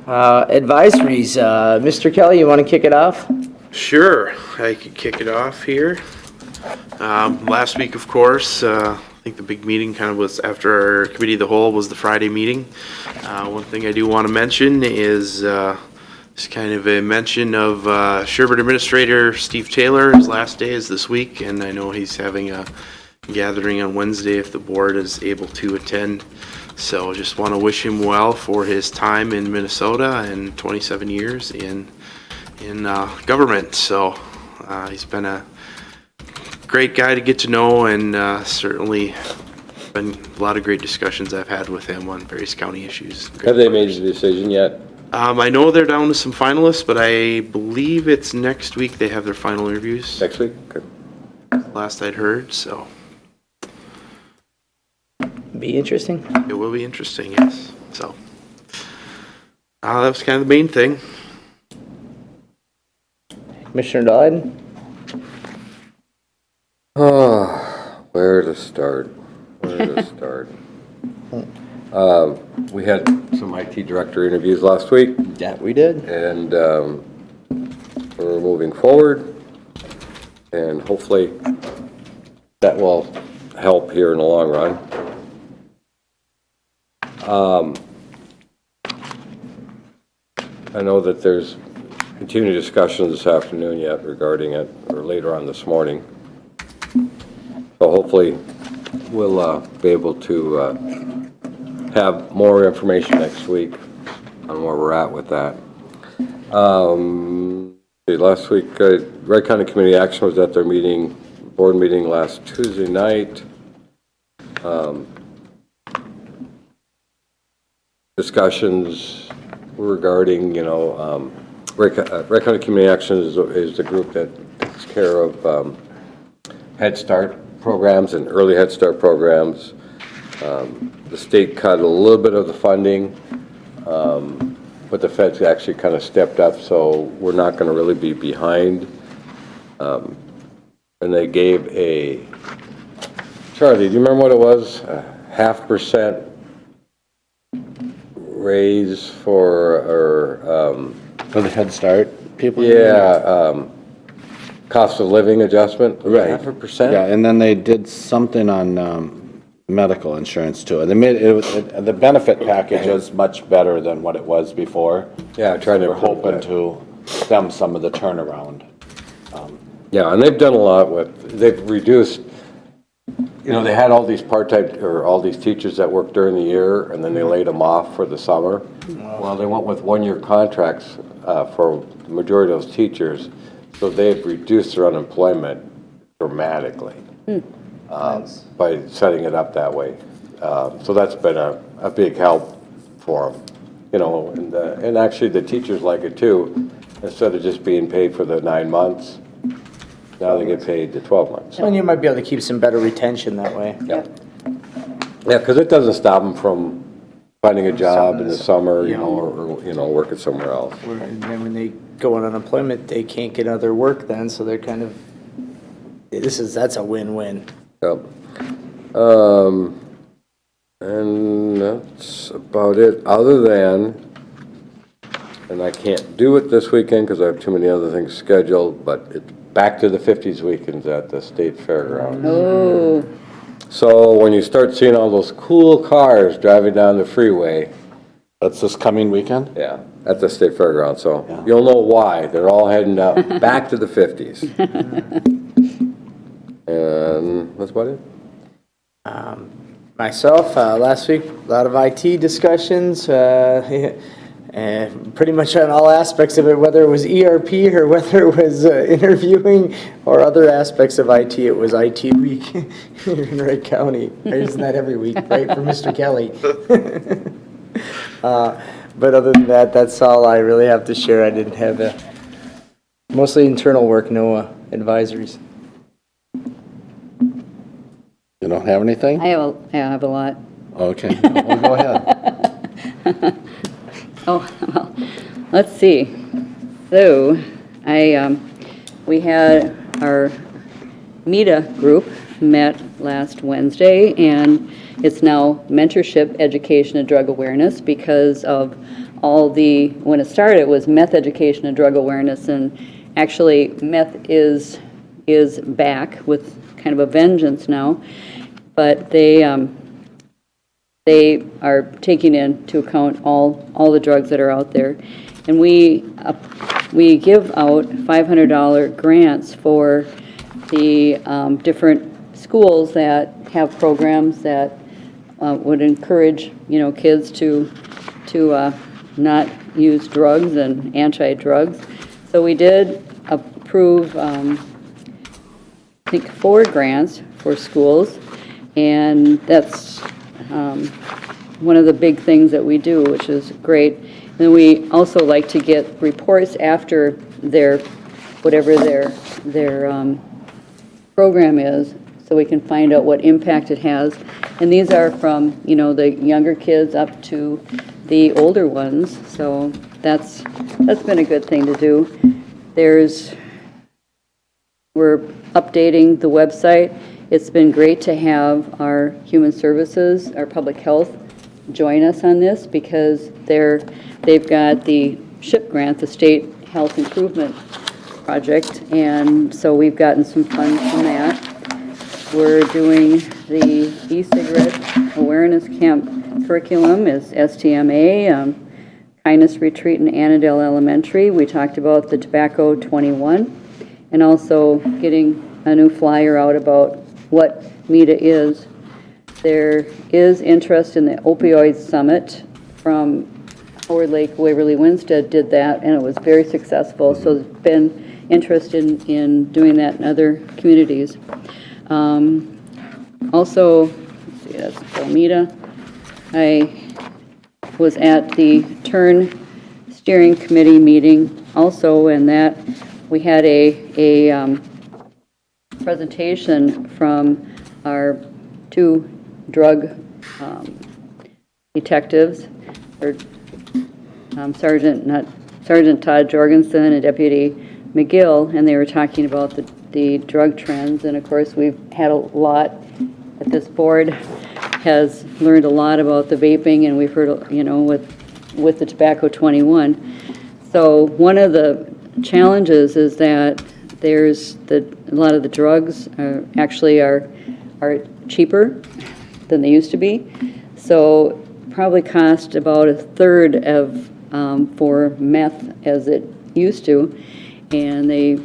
advisories, Mr. Kelly, you want to kick it off? Sure, I could kick it off here. Last week, of course, I think the big meeting kind of was after our committee of the whole was the Friday meeting. One thing I do want to mention is just kind of a mention of Sherburne Administrator Steve Taylor. His last day is this week, and I know he's having a gathering on Wednesday if the board is able to attend. So just want to wish him well for his time in Minnesota and 27 years in government. So he's been a great guy to get to know, and certainly been a lot of great discussions I've had with him on various county issues. have they made the decision yet? I know they're down to some finalists, but I believe it's next week they have their final interviews, Next week? Okay. last I'd heard, so Be interesting. it will be interesting, yes. So that was kind of the main thing. Commissioner Dahlheim? Where to start? We had some IT director interviews last week, Yeah, we did. and we're moving forward, and hopefully that will help here in the long run. I know that there's continued discussion this afternoon yet regarding it, or later on this morning. So hopefully we'll be able to have more information next week on where we're at with that. Last week, Wright County Community Action was at their meeting, board meeting last Tuesday night. Discussions regarding, Wright County Community Action is the group that takes care of Head Start programs and early Head Start programs. The state cut a little bit of the funding, but the feds actually kind of stepped up, so we're not going to really be behind. And they gave a, Charlie, do you remember what it was? A 0.5% raise for the Head Start people? cost of living adjustment? Right. 0.5%? Yeah, and then they did something on medical insurance too. And they made the benefit package is much better than what it was before. Yeah, trying to We're improve hoping that. to stem some of the turnaround. Yeah, and they've done a lot they've reduced, they had all these part-time, or all these teachers that worked during the year, and then they laid them off for the summer. Well, they went with one-year contracts for the majority of those teachers, so they've reduced their unemployment dramatically by setting it up that way. So that's been a big help for them, and actually the teachers like it too. Instead of just being paid for the 9 months, now they get paid the 12 months. And you might be able to keep some better retention that way. Yeah, because it doesn't stop them from finding a job in the summer, or working somewhere else. And then when they go on unemployment, they can't get other work then, so they're kind of, that's a win-win. Yep. And that's about it, other than, and I can't do it this weekend because I have too many other things scheduled, but it's back to the 50s weekends at the state fairgrounds. Oh, So when you start seeing all those cool cars driving down the freeway, That's this coming weekend? yeah, at the state fairgrounds, so you'll know why. They're all heading up back to the 50s. And that's about it. Myself, last week, a lot of IT discussions, and pretty much on all aspects of it, whether it was ERP or whether it was interviewing or other aspects of IT. It was IT week here in Wright County. Isn't that every week, right, for Mr. Kelly? But other than that, that's all I really have to share. I didn't have mostly internal work, no advisories. You don't have anything? I have a lot. Okay, well, go ahead. Oh, well, let's see. So, we had our META group met last Wednesday, and it's now mentorship, education, and drug awareness because of when it started, it was meth education and drug awareness, and actually meth is back with kind of a vengeance now, but they are taking into account all the drugs that are out there. And we give out $500 grants for the different schools that have programs that would encourage, kids to not use drugs and anti-drugs. So we did approve, I think, 4 grants for schools, and that's one of the big things that we do, which is great. And we also like to get reports after whatever their program is, so we can find out what impact it has. And these are from, the younger kids up to the older ones, so that's been a good thing to do. We're updating the website. It's been great to have our human services, our public health join us on this because they've got the SHIP grant, the State Health Improvement Project, and so we've gotten some funds from that. We're doing the e-cigarette awareness camp curriculum is STMA, Kindness Retreat in Annandale Elementary. We talked about the Tobacco 21, and also getting a new flyer out about what META is. There is interest in the opioid summit from Howard Lake. Waverly Winstead did that, and it was very successful. So there's been interest in doing that in other communities. Also, let's see, that's Alameda. I was at the Turn Steering Committee meeting also, and that we had a presentation from our two drug detectives, or Sergeant Todd Jorgensen and Deputy McGill, and they were talking about the drug trends. And of course, we've had a lot, that this board has learned a lot about the vaping, and we've heard, you know, with the Tobacco 21. So one of the challenges is that there's a lot of the drugs are cheaper than they used to be. So probably cost about a third of for meth as it used to, and they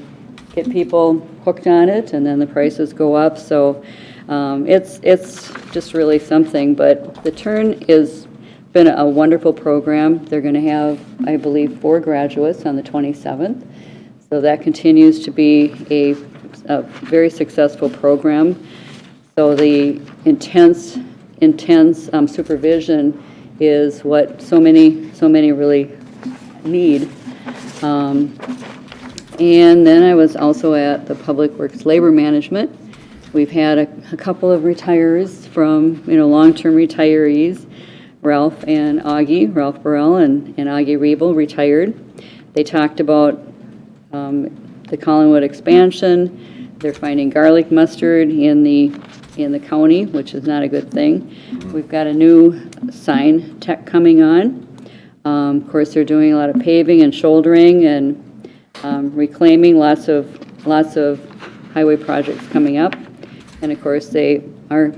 get people hooked on it, and then the prices go up. So it's just really something. But the Turn has been a wonderful program. They're going to have, I believe, 4 graduates on the 27th. So that continues to be a very successful program. So the intense supervision is what so many really need. And then I was also at the Public Works Labor Management. We've had a couple of retires from, long-term retirees, Ralph Burrell and Augie Riebel retired. They talked about the Collinwood expansion. They're finding garlic mustard in the county, which is not a good thing. We've got a new sign tech coming on. Of course, they're doing a lot of paving and shouldering and reclaiming, lots of highway projects coming up. And of course, they are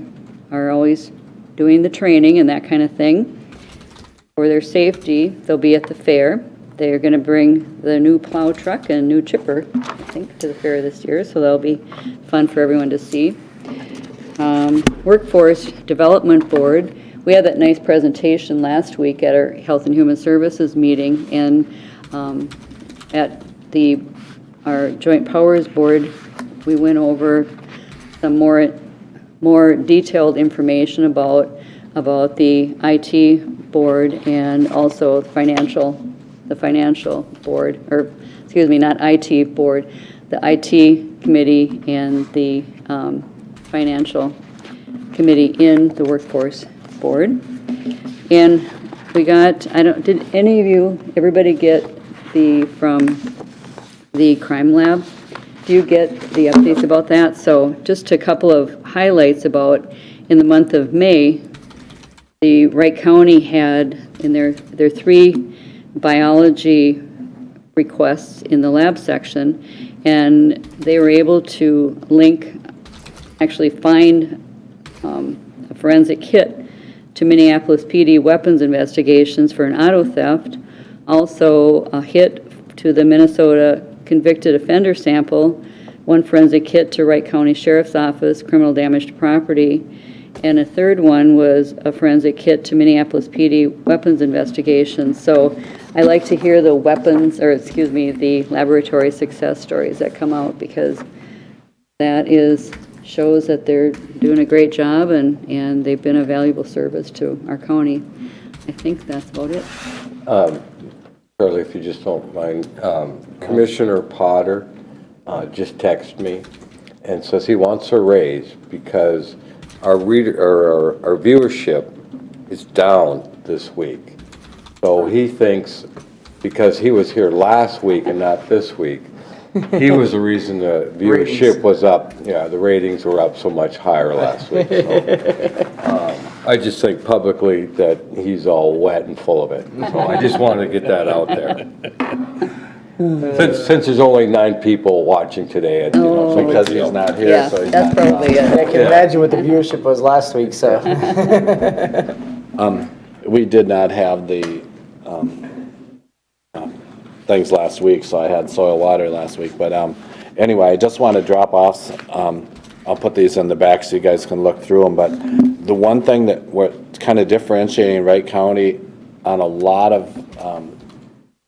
always doing the training and that kind of thing. For their safety, they'll be at the fair. They're going to bring the new plow truck and new chipper, I think, to the fair this year, so that'll be fun for everyone to see. Workforce Development Board, we had that nice presentation last week at our Health and Human Services meeting, and at our Joint Powers Board, we went over some more detailed information about the IT board and also the financial board, or excuse me, not IT board, the IT committee and the financial committee in the workforce board. And we got, did everybody get from the crime lab? Do you get the updates about that? So just a couple of highlights about, in the month of May, the Wright County had in their 3 biology requests in the lab section, and they were able to find a forensic kit to Minneapolis PD weapons investigations for an auto theft, also a hit to the Minnesota convicted offender sample, 1 forensic kit to Wright County Sheriff's Office, criminal damage to property, and a third one was a forensic kit to Minneapolis PD weapons investigations. So I like to hear the the laboratory success stories that come out, because that shows that they're doing a great job and they've been a valuable service to our county. I think that's about it. Charlie, if you just don't mind, Commissioner Potter just texted me and says he wants a raise because our viewership is down this week. So he thinks, because he was here last week and not this week, He was the reason the viewership was up, yeah, the ratings were up so much higher last week. So, I just think publicly that he's all wet and full of it. So I just wanted to get that out there. Since there's only 9 people watching today, you know, so Because he's not here, Yeah, so he's that's not. probably I it. can imagine what the viewership was last week, so. We did not have the things last week, so I had soil water last week. But anyway, I just want to drop off. I'll put these in the back so you guys can look through them. But the one thing that we're kind of differentiating Wright County on a lot of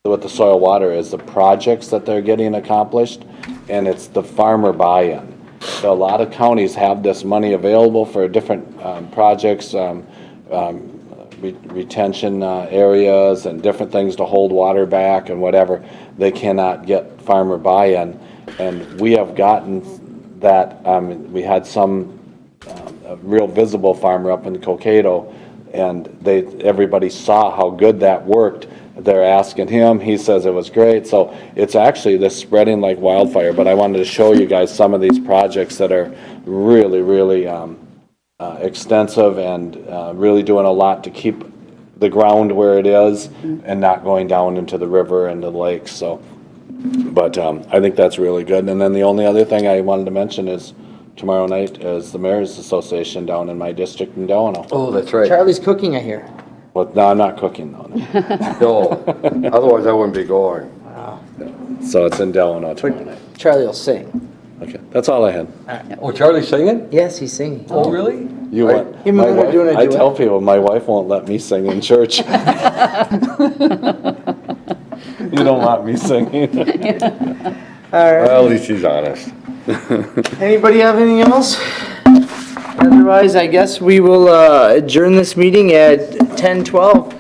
with the soil water is the projects that they're getting accomplished, and it's the farmer buy-in. So a lot of counties have this money available for different projects, retention areas and different things to hold water back and whatever. They cannot get farmer buy-in, and we have gotten that. We had some a real visible farmer up in Cokato, and everybody saw how good that worked. They're asking him, he says it was great. So it's actually this spreading like wildfire. But I wanted to show you guys some of these projects that are really, really extensive and really doing a lot to keep the ground where it is and not going down into the river and the lakes. So, but I think that's really good. And then the only other thing I wanted to mention is tomorrow night is the Mayor's Association down in my district in Delano. Oh, that's right. Charlie's cooking, I hear. Well, no, I'm not cooking though. No, otherwise I wouldn't be going. So it's in Delano tomorrow night. Charlie will sing. Okay, that's all I had. Oh, Charlie's singing? Yes, he's singing. Oh, really? You want, Him my and I are wife, doing a I duet. tell people, my wife won't let me sing in church. You don't want me singing. All right. Well, at least he's honest. Anybody have anything else? Otherwise, I guess we will adjourn this meeting at 10:12.